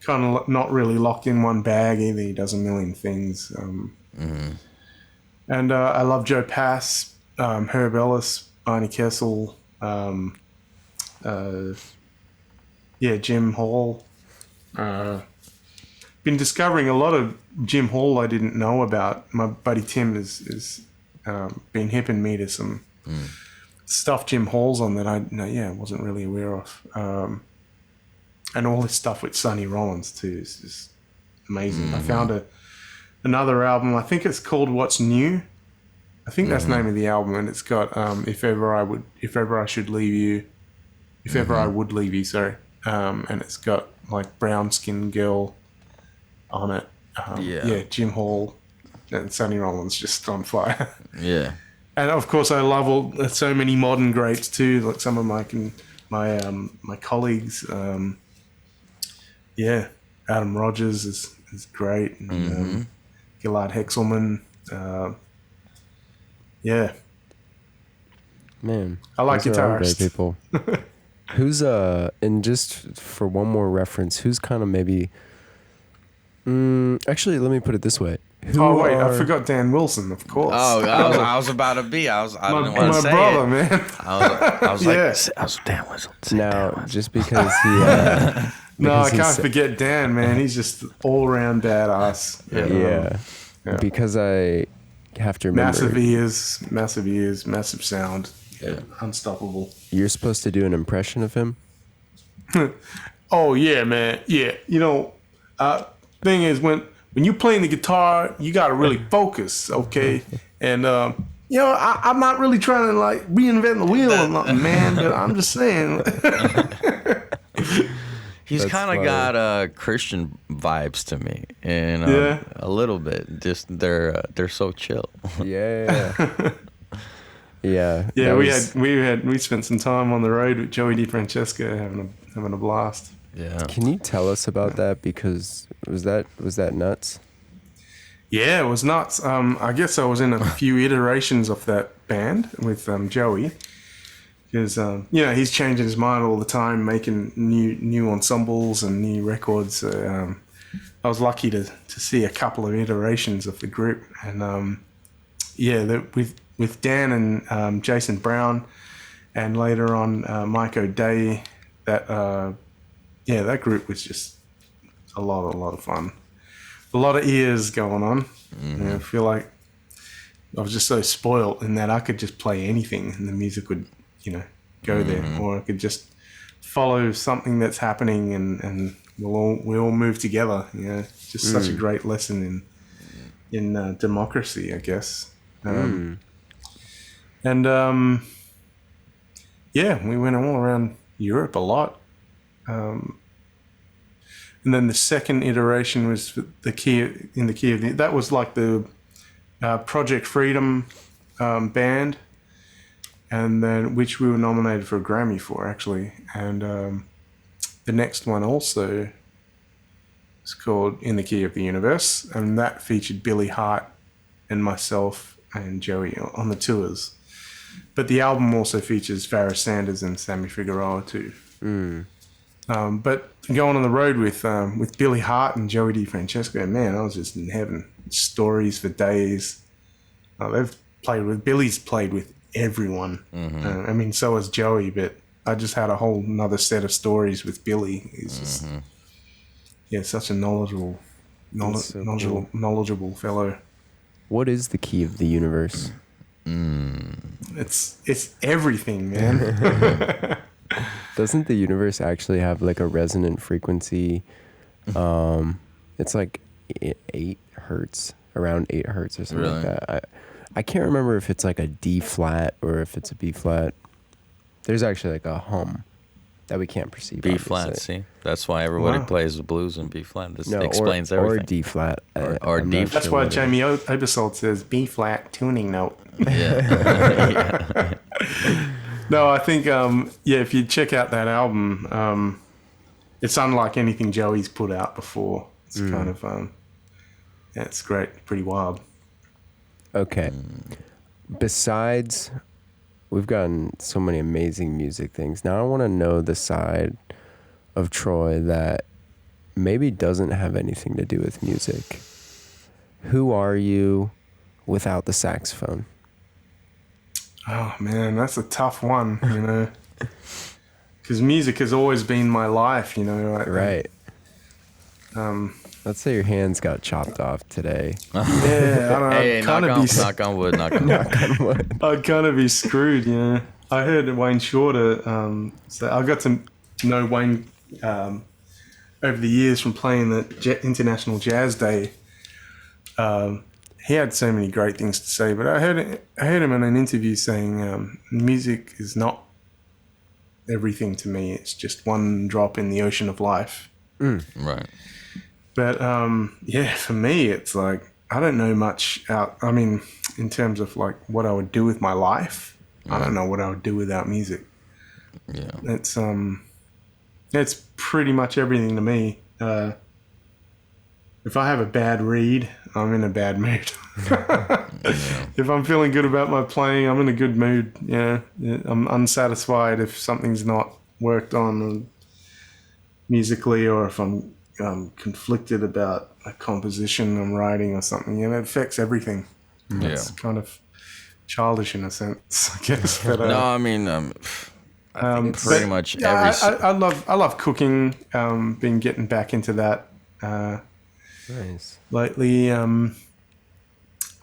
Kind of not really locked in one bag either. He does a million things. And I love Joe Pass, Herb Ellis, Barney Kessel, Jim Hall. Been discovering a lot of Jim Hall I didn't know about. My buddy Tim is been hipping me to some stuff Jim Hall's on that I wasn't really aware of. And all this stuff with Sonny Rollins too is just amazing. I found another album. I think it's called What's New. I think that's the name of the album, and it's got If Ever I Would Leave You, sorry. And it's got like Brown Skin Girl on it. Jim Hall and Sonny Rollins just on fire. Yeah. And of course, I love so many modern greats too, like some of my colleagues. Adam Rogers is great. And, Gilad Hexelman. Man, I like those are all guitarists. great people. Who's and just for one more reference, who's kind of maybe actually, let me put it this way. I forgot Dan Wilson, of course. Oh, I was about to be. I didn't want to say brother, it. man. I was like, I was damn whistle. Now, just because he No, I because can't he's- forget Dan, man. He's just all around badass. Yeah. Because I have to remember, Massive ears, massive sound. Yeah. Unstoppable. you're supposed to do an impression of him. Oh yeah, man. Yeah. Thing is when you're playing the guitar, you gotta really focus, okay? And I'm not really trying to like reinvent the wheel or nothing, man, but I'm just saying. He's That's kind funny. of got Christian vibes to me, and a little bit. Just they're so chill. Yeah. Yeah. Yeah, that we spent some time on the road with Joey DeFrancesco having a blast. Yeah. Can you tell us about that? Because was that nuts? Yeah, it was nuts. I guess I was in a few iterations of that band with Joey. Because he's changing his mind all the time, making new ensembles and new records. So, I was lucky to see a couple of iterations of the group, and with Dan and Jason Brown, and later on Mike O'Day. That group was just a lot of fun. A lot of ears going on. I feel like I was just so spoiled in that I could just play anything and the music would, go there, or I could just follow something that's happening and we all move together. Just such a great lesson in democracy, I guess. And we went all around Europe a lot. And then the second iteration was the key of that was like the Project Freedom band, and then which we were nominated for a Grammy for actually, and the next one also is called In the Key of the Universe, and that featured Billy Hart and myself and Joey on the tours. But the album also features Farrah Sanders and Sammy Figueroa too. But going on the road with Billy Hart and Joey DeFrancesco, man, I was just in heaven. Stories for days. Billy's played with everyone. I mean, so has Joey, but I just had a whole another set of stories with Billy. He's just, such a knowledgeable fellow. What is the key of the universe? It's everything, man. Doesn't the universe actually have like a resonant frequency? It's like 8 hertz, around 8 hertz or something like that. I can't remember if it's like a D flat or if it's a B flat. There's actually like a hum that we can't perceive. B flat. obviously. See, that's why everybody Wow. plays the blues in B flat. This No, explains or everything. D flat. Or I'm D not flat. That's sure why what it is. Jamie Obersold says B flat tuning note. Yeah. No, I think if you check out that album, it's unlike anything Joey's put out before. It's kind of it's great, pretty wild. Okay. Besides, we've gotten so many amazing music things. Now I want to know the side of Troy that maybe doesn't have anything to do with music. Who are you without the saxophone? Oh man, that's a tough one, you know, because music has always been my life, you know. Right. Let's say your hands got chopped off today. Yeah, I don't know. Hey, I'd kind of be knock on wood. Knock on wood. Knock on wood. I'd kind of be screwed, you know. I heard Wayne Shorter. So I got to know Wayne over the years from playing the International Jazz Day. He had so many great things to say, but I heard him in an interview saying, "Music is not everything to me. It's just one drop in the ocean of life." Right. But for me, it's like I don't know much out. I mean, in terms of like what I would do with my life, I don't know what I would do without music. Yeah. It's pretty much everything to me. If I have a bad read, I'm in a bad mood. If I'm feeling good about my playing, I'm in a good mood. Yeah, I'm unsatisfied if something's not worked on musically, or if I'm conflicted about a composition I'm writing or something. You know, it affects everything. It's kind of childish in a sense, I guess. But, No, I mean, I think pretty much yeah, every. I love cooking. Been getting back into that Nice. lately.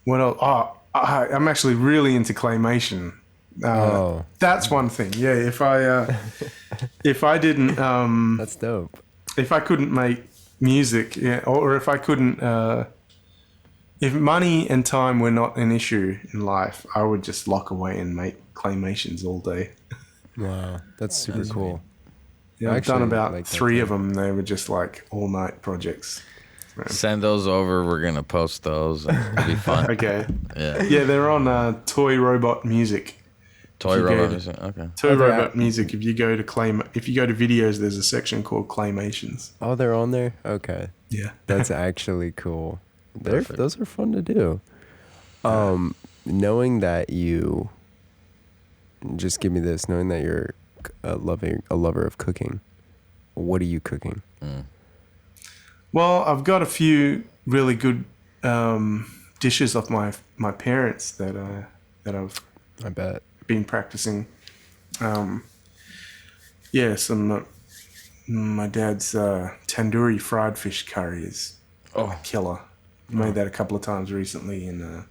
What else? I'm actually really into claymation. That's one thing. Yeah, if I didn't That's dope. if I couldn't make music, or if I couldn't, if money and time were not an issue in life, I would just lock away and make claymations all day. Wow, that's super cool. Yeah, I I've done actually about like that 3 too. of them. They were just like all night projects. Send those over. We're gonna post those. It'll be fun. Okay. Yeah. Yeah, they're on Toy Robot Music. Toy you robot go- music. Okay. Toy Oh, they're Robot out. Music. If you go to videos, there's a section called Claymations. Oh, they're on there? Okay. Yeah. That's actually cool. Perfect. Those are fun to do. Knowing that you, just give me this, knowing that you're a lover of cooking, what are you cooking? Well, I've got a few really good dishes off my parents that I've I bet. been practicing. Some my dad's tandoori fried fish curry is killer. Made that a couple of times recently, and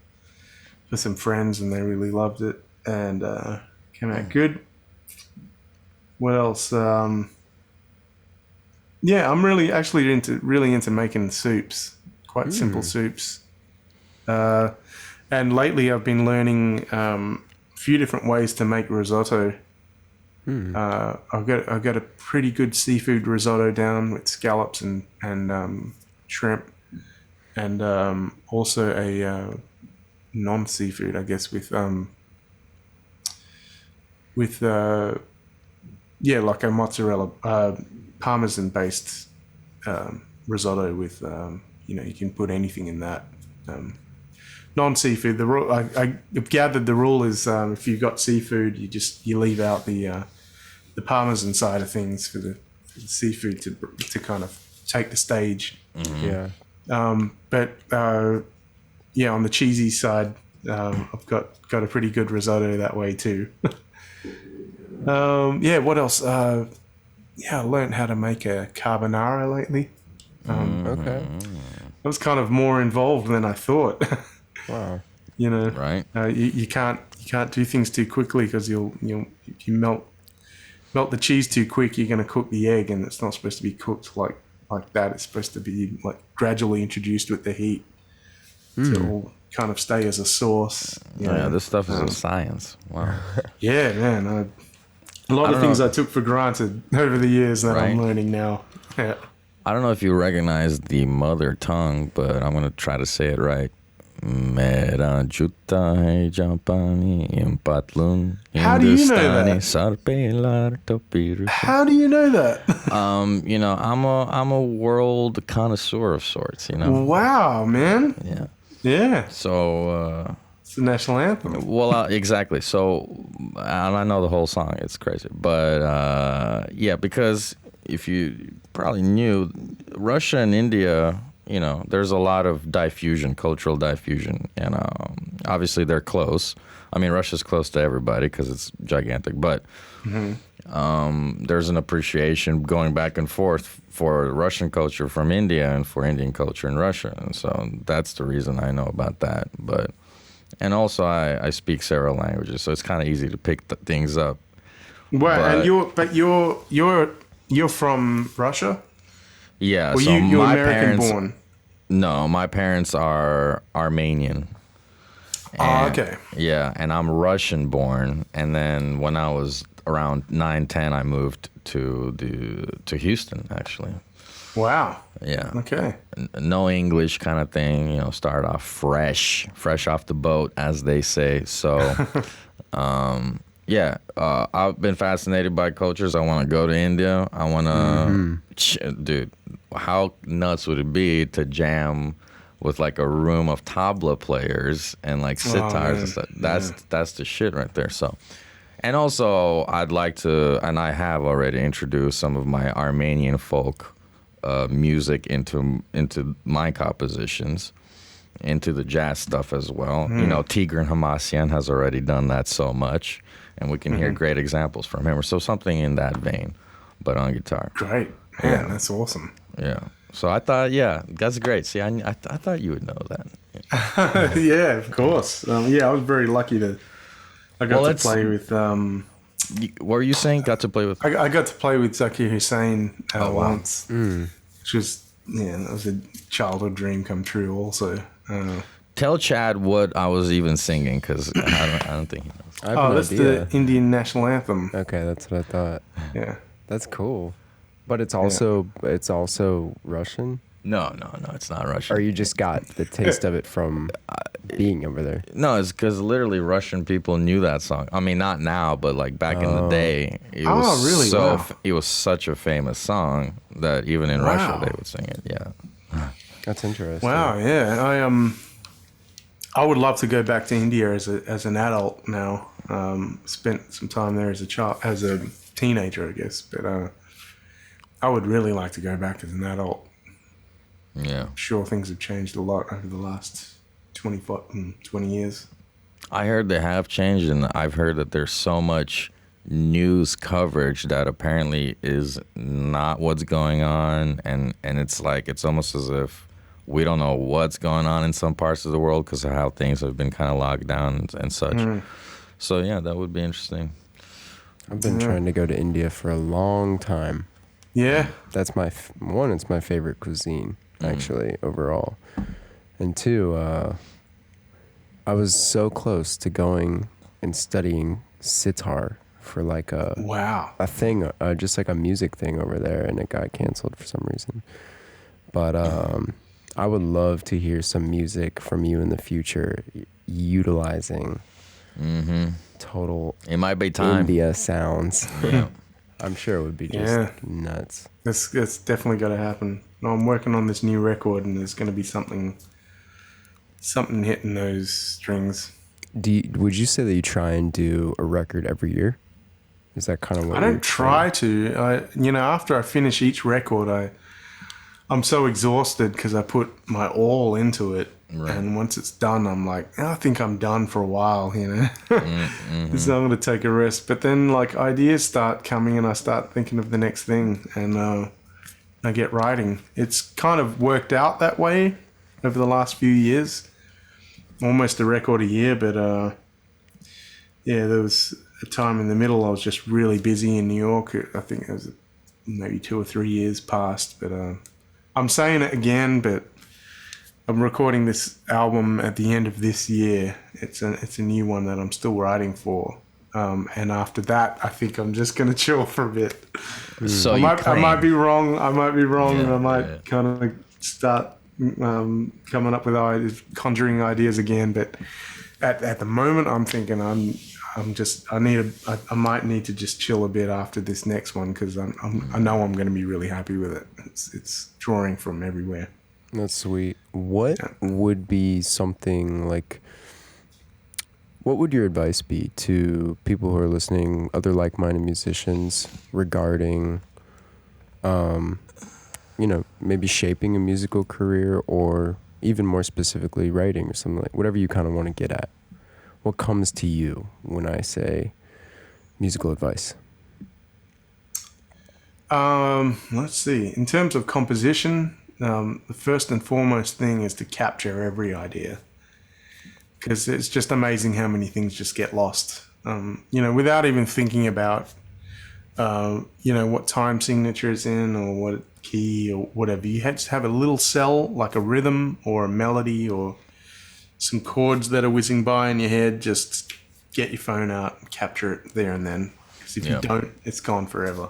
for some friends, and they really loved it, and came out good. What else? I'm really into making soups, quite simple soups. And lately I've been learning a few different ways to make risotto. I've got a pretty good seafood risotto down with scallops and shrimp, and also a non-seafood, I guess, with like a mozzarella parmesan based risotto with you can put anything in that. Non-seafood. The rule I've gathered the rule is if you've got seafood, you leave out the parmesan side of things for the seafood to kind of take the stage. Yeah. But on the cheesy side, I've got a pretty good risotto that way too. What else? I learned how to make a carbonara lately. Okay. I was kind of more involved than I thought. Wow. Right. You can't do things too quickly because if you melt the cheese too quick, you're going to cook the egg, and it's not supposed to be cooked like that. It's supposed to be like gradually introduced with the heat to all kind of stay as a sauce. Yeah, this stuff is a science. Wow. Yeah, man. A lot I of don't things know. I took for granted over the years that I'm Right. learning now. Yeah. I don't know if you recognize the mother tongue, but I'm gonna try to say it right. Mera juta hai Japani impatlun How do you know Hindustani that? sarpelar topiru. How do you know that? You know, I'm a world connoisseur of sorts. You know. Wow, man. Yeah. Yeah. So. It's the national anthem. Well, exactly. So, and I know the whole song. It's crazy, but yeah, because if you probably knew, Russia and India, you know, there's a lot of diffusion, cultural diffusion, and obviously they're close. I mean, Russia's close to everybody because it's gigantic, but there's an appreciation going back and forth for Russian culture from India and for Indian culture in Russia, and so that's the reason I know about that. But and also I speak several languages, so it's kind of easy to pick things up. Well, But- and you're from Russia? Yeah, Or so you're my American parents. born? No, my parents are Armenian. Oh, And- okay. Yeah, and I'm Russian born, and then when I was around 9, 10, I moved to Houston actually. Wow. Yeah. Okay. No English kind of thing, you know, start off fresh off the boat, as they say. So, yeah, I've been fascinated by cultures. I want to go to India. I want to, dude, how nuts would it be to jam with like a room of tabla players and like sitars man. and stuff? That's the shit right there. So, and also I'd like to, and I have already introduced some of my Armenian folk music into my compositions, into the jazz stuff as well. You know, Tigran Hamasyan has already done that so much, and we can hear great examples from him. So something in that vein, but on guitar. Great. Man, that's awesome. Yeah. So I thought, yeah, that's great. See, I thought you would know that. Yeah, of course. Yeah, I was very lucky to. I got to play with. What were you saying? Got to play with? I got to play with Zakir Hussein once, which was that was a childhood dream come true. Also. Tell Chad what I was even singing, because I don't think he knows. I have no That's idea. the Indian national anthem. Okay, that's what I thought. Yeah. That's cool. But it's also Russian? No, it's not Russian. Or you just got the taste of it from being over there? No, it's because literally Russian people knew that song. I mean, not now, but like back in the day, it was really? so Wow. it was such a famous song that even in Russia they would sing it. Yeah. That's interesting. Wow. Yeah. I would love to go back to India as an adult now. Spent some time there as a teenager, I guess. But I would really like to go back as an adult. Yeah. Sure, things have changed a lot over the last 20 years. I heard they have changed, and I've heard that there's so much news coverage that apparently is not what's going on, and it's like it's almost as if we don't know what's going on in some parts of the world because of how things have been kind of locked down and such. So yeah, that would be interesting. I've been trying to go to India for a long time. Yeah. That's it's my favorite cuisine, actually, overall. And two, I was so close to going and studying sitar for like a thing, just like a music thing over there, and it got canceled for some reason. But I would love to hear some music from you in the future utilizing total It might be time. India sounds. Yeah. I'm sure it would be just nuts. It's definitely got to happen. No, I'm working on this new record, and there's going to be something hitting those strings. Would you say that you try and do a record every year? Is that kind of what I don't try to. After I finish each record, I'm so exhausted because I put my all into it. Right. And once it's done, I'm like, I think I'm done for a while, So I'm going to take a rest. But then, like, ideas start coming, and I start thinking of the next thing, and I get writing. It's kind of worked out that way over the last few years. Almost a record a year, but there was a time in the middle I was just really busy in New York. I think it was maybe 2 or 3 years past, but I'm saying it again, but I'm recording this album at the end of this year. It's a new one that I'm still writing for. And after that, I think I'm just going to chill for a bit. So I might be wrong. I Yeah, might kind of start coming up with ideas, conjuring ideas again. But at the moment, I'm thinking I might need to just chill a bit after this next one, because I know I'm going to be really happy with it. It's drawing from everywhere. That's sweet. What would be something like? What would your advice be to people who are listening, other like-minded musicians, regarding, maybe shaping a musical career, or even more specifically writing or something, like whatever you kind of want to get at? What comes to you when I say musical advice? Let's see. In terms of composition, the first and foremost thing is to capture every idea, because it's just amazing how many things just get lost. Without even thinking about, what time signature it's in or what key or whatever. You just have a little cell, like a rhythm or a melody or some chords that are whizzing by in your head. Just get your phone out and capture it there and then. Because if you don't, it's gone forever.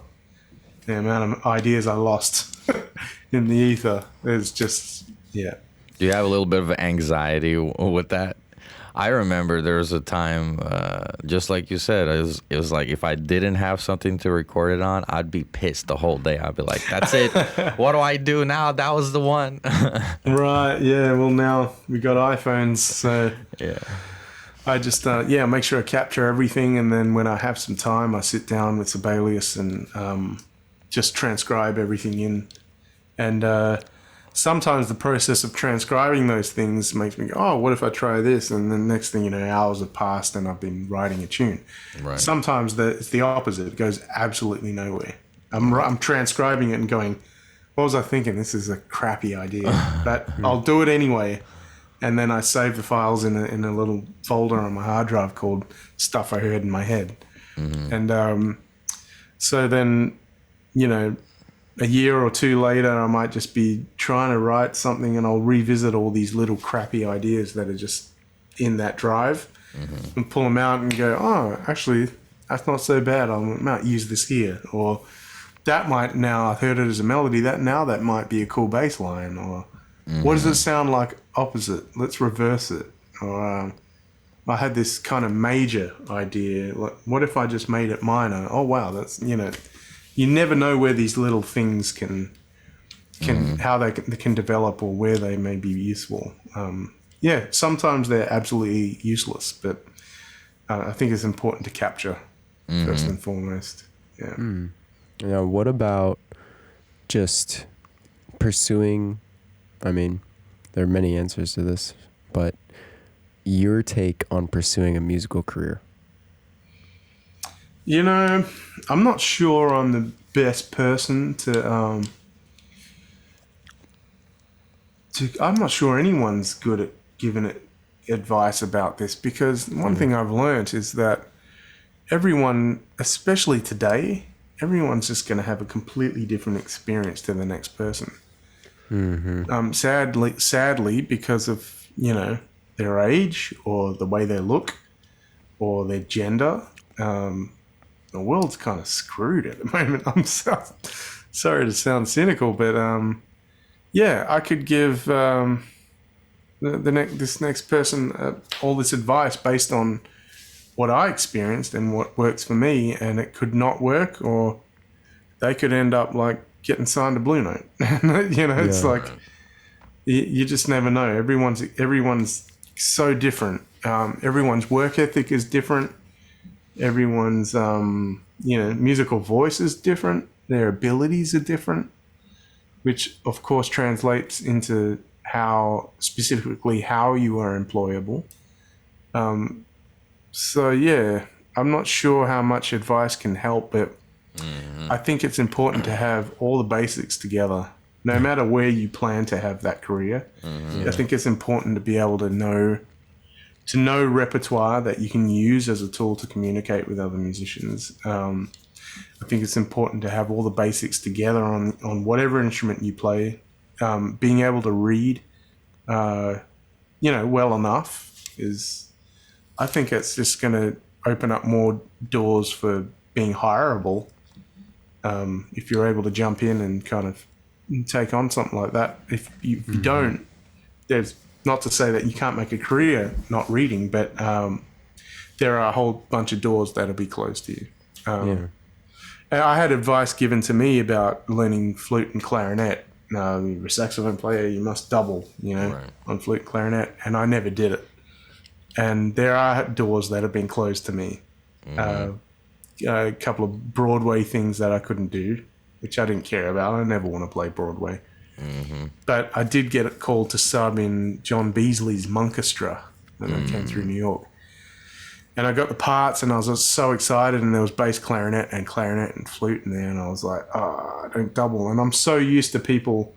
The amount of ideas I lost in the ether is just, yeah. Do you have a little bit of anxiety with that? I remember there was a time, just like you said, it was like if I didn't have something to record it on, I'd be pissed the whole day. I'd be like, that's it. What do I do now? That was the one. Right, yeah. Well, now we got iPhones, so Yeah. I just, make sure I capture everything. And then when I have some time, I sit down with Sibelius and just transcribe everything in. And sometimes the process of transcribing those things makes me go, oh, what if I try this? And then next thing you know, hours have passed and I've been writing a tune. Right. Sometimes it's the opposite. It goes absolutely nowhere. I'm transcribing it and going, what was I thinking? This is a crappy idea. But I'll do it anyway. And then I save the files in a little folder on my hard drive called Stuff I Heard in My Head. Mm-hmm. And so then, a year or two later, I might just be trying to write something and I'll revisit all these little crappy ideas that are just in that drive and pull them out and go, oh, actually, that's not so bad. I might use this here. Or that might, now I've heard it as a melody, that might be a cool bass line. Or what does it sound like opposite? Let's reverse it. Or I had this kind of major idea. Like, what if I just made it minor? Oh, wow, that's, you never know where these little things can how they can develop or where they may be useful. Sometimes they're absolutely useless, but I think it's important to capture first and foremost. Yeah. Now, what about just pursuing? I mean, there are many answers to this, but your take on pursuing a musical career? I'm not sure I'm the best person to I'm not sure anyone's good at giving it advice about this, because one thing I've learned is that everyone, especially today, everyone's just going to have a completely different experience to the next person. Mm-hmm. Sadly, because of, their age or the way they look or their gender, the world's kind of screwed at the moment. I'm sorry to sound cynical, but I could give this next person all this advice based on what I experienced and what works for me, and it could not work, or they could end up like getting signed to Blue Note. It's like you just never know. Everyone's so different. Everyone's work ethic is different. Everyone's, musical voice is different. Their abilities are different, which of course translates into how you are employable. I'm not sure how much advice can help, but I think it's important to have all the basics together, no matter where you plan to have that career. I think it's important to be able to know repertoire that you can use as a tool to communicate with other musicians. I think it's important to have all the basics together on whatever instrument you play. Being able to read, well enough I think it's just going to open up more doors for being hireable. If you're able to jump in and kind of take on something like that. If you don't, there's not to say that you can't make a career not reading, but there are a whole bunch of doors that'll be closed to you. And I had advice given to me about learning flute and clarinet. You're a saxophone player, you must double, on flute and clarinet, and I never did it. And there are doors that have been closed to me. A couple of Broadway things that I couldn't do, which I didn't care about. I never want to play Broadway. But I did get a call to sub in John Beasley's Monkestra when I came through New York. And I got the parts, and I was so excited, and there was bass clarinet and flute in there, and I was like, I don't double. And I'm so used to people,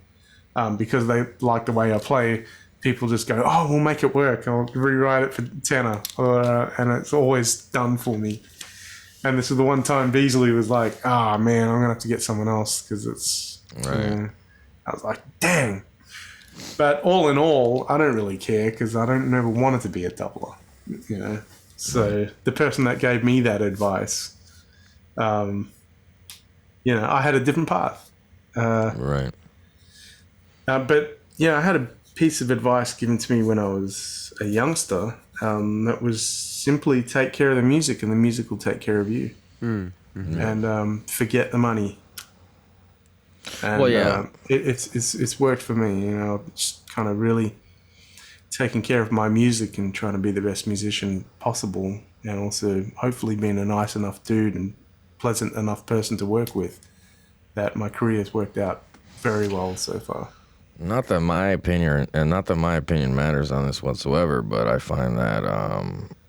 because they like the way I play, people just go, we'll make it work. I'll rewrite it for tenor. And it's always done for me. And this is the one time Beasley was like, man, I'm going to have to get someone else because it's... Right. I was like, dang. But all in all, I don't really care because I don't never wanted to be a doubler, So the person that gave me that advice, I had a different path. Right. But, I had a piece of advice given to me when I was a youngster that was simply take care of the music and the music will take care of you. And forget the money. And, it's worked for me, just kind of really taking care of my music and trying to be the best musician possible, and also hopefully being a nice enough dude and pleasant enough person to work with that my career has worked out very well so far. Not that my opinion matters on this whatsoever, but I find that,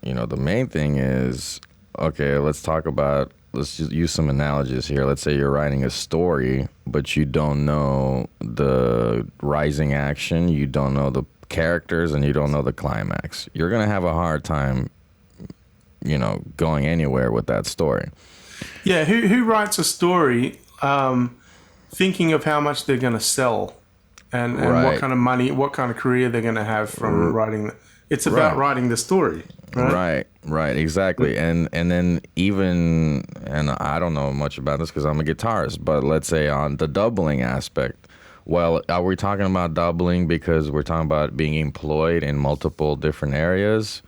the main thing is, okay, let's just use some analogies here. Let's say you're writing a story, but you don't know the rising action, you don't know the characters, and you don't know the climax. You're going to have a hard time, going anywhere with that story. Yeah, who writes a story thinking of how much they're going to sell and what kind of money, what kind of career they're going to have from writing? It's about writing the story. Right, exactly. And then and I don't know much about this because I'm a guitarist, but let's say on the doubling aspect, well, are we talking about doubling because we're talking about being employed in multiple different areas?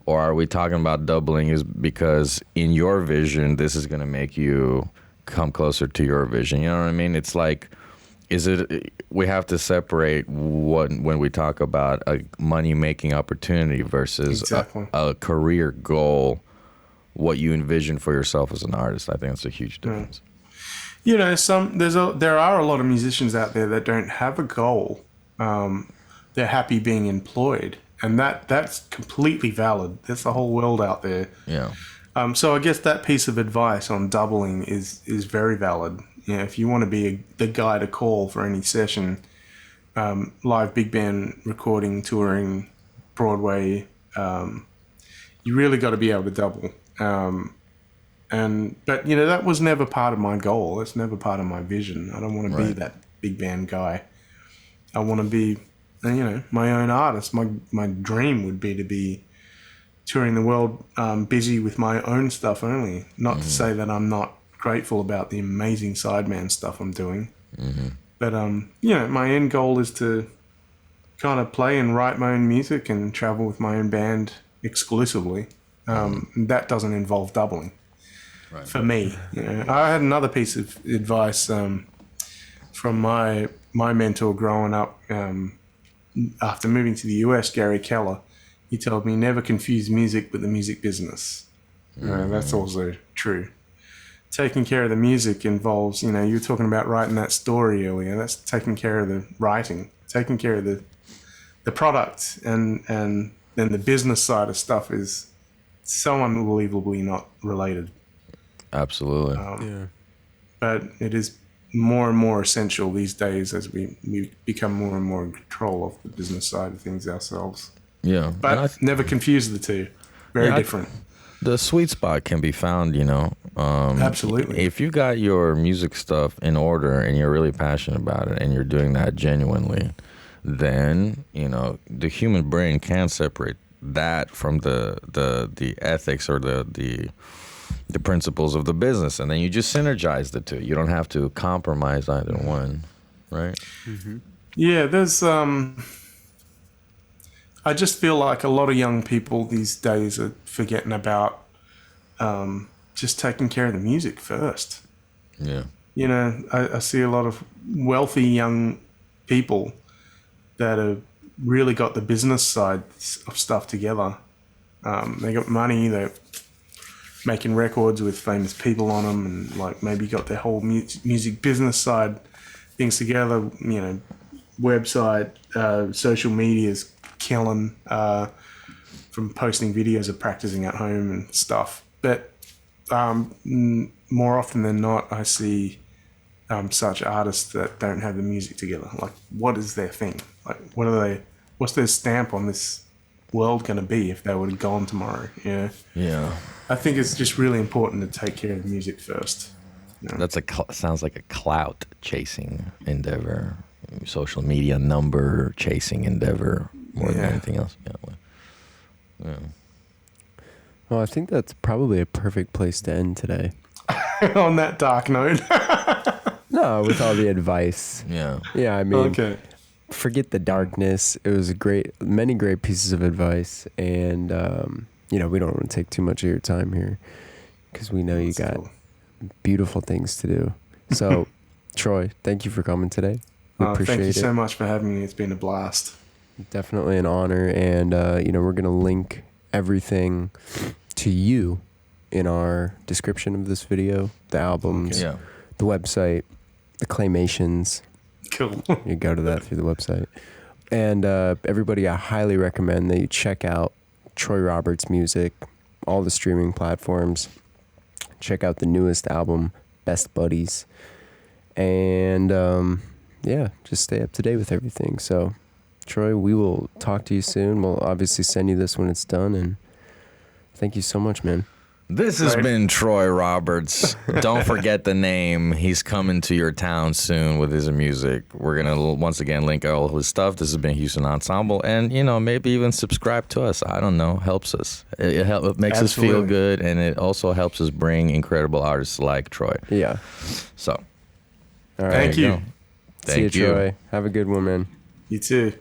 Or are we talking about doubling is because in your vision, this is going to make you come closer to your vision? You know what I mean? It's like, we have to separate when we talk about a money-making opportunity versus a career goal, what you envision for yourself as an artist. I think that's a huge difference. There are a lot of musicians out there that don't have a goal. They're happy being employed, and that's completely valid. There's a whole world out there. Yeah. So I guess that piece of advice on doubling is very valid. If you want to be the guy to call for any session, live big band recording, touring, Broadway, you really got to be able to double. But that was never part of my goal. It's never part of my vision. I don't want to be that big band guy. I want to be, my own artist. My dream would be to be touring the world, busy with my own stuff only. Not to say that I'm not grateful about the amazing sideman stuff I'm doing. But, my end goal is to kind of play and write my own music and travel with my own band exclusively. That doesn't involve doubling. For me. I had another piece of advice from my mentor growing up after moving to the US, Gary Keller. He told me never confuse music with the music business. That's also true. Taking care of the music involves, you were talking about writing that story earlier. That's taking care of the writing, taking care of the product, and then the business side of stuff is so unbelievably not related. Absolutely. But it is more and more essential these days as we become more and more in control of the business side of things ourselves. Yeah. But never confuse the two. Very different. The sweet spot can be found, Absolutely. If you got your music stuff in order and you're really passionate about it and you're doing that genuinely, then, the human brain can separate that from the ethics or the principles of the business, and then you just synergize the two. You don't have to compromise either one, right? Mm-hmm. Yeah, there's I just feel like a lot of young people these days are forgetting about just taking care of the music first. Yeah. You know, I see a lot of wealthy young people that have really got the business side of stuff together. They got money, they're making records with famous people on them, and like maybe got their whole music business side things together. You know, website, social media's killing from posting videos of practicing at home and stuff. But more often than not, I see such artists that don't have the music together. Like, what is their thing? Like, what are they? What's their stamp on this world going to be if they were to gone tomorrow? Yeah. Yeah. I think it's just really important to take care of the music first. You know? That's sounds like a clout chasing endeavor, social media number chasing endeavor more than anything else. Yeah. Well, I think that's probably a perfect place to end today. On that dark note. No, with all the advice. Yeah. Yeah, I mean, Okay. forget the darkness. It was many great pieces of advice, and we don't want to take too much of your time here because we know you got beautiful things to do. So, Troy, thank you for coming today. We appreciate it. Thank you so much for having me. It's been a blast. Definitely an honor, and we're gonna link everything to you in our description of this video, the albums, Yeah. the website, the claymations. Cool. You go to that through the website. And everybody, I highly recommend that you check out Troy Roberts' music, all the streaming platforms. Check out the newest album, Best Buddies. And just stay up to date with everything. So, Troy, we will talk to you soon. We'll obviously send you this when it's done. And thank you so much, man. This has been Troy Roberts. Don't forget the name. He's coming to your town soon with his music. We're going to once again link all his stuff. This has been Houston Ensemble. And, maybe even subscribe to us. I don't know. Helps us. It makes us feel good. And it also helps us bring incredible artists like Troy. Yeah. So. All right. Thank you. See you, Troy. Have a good one, man. You too.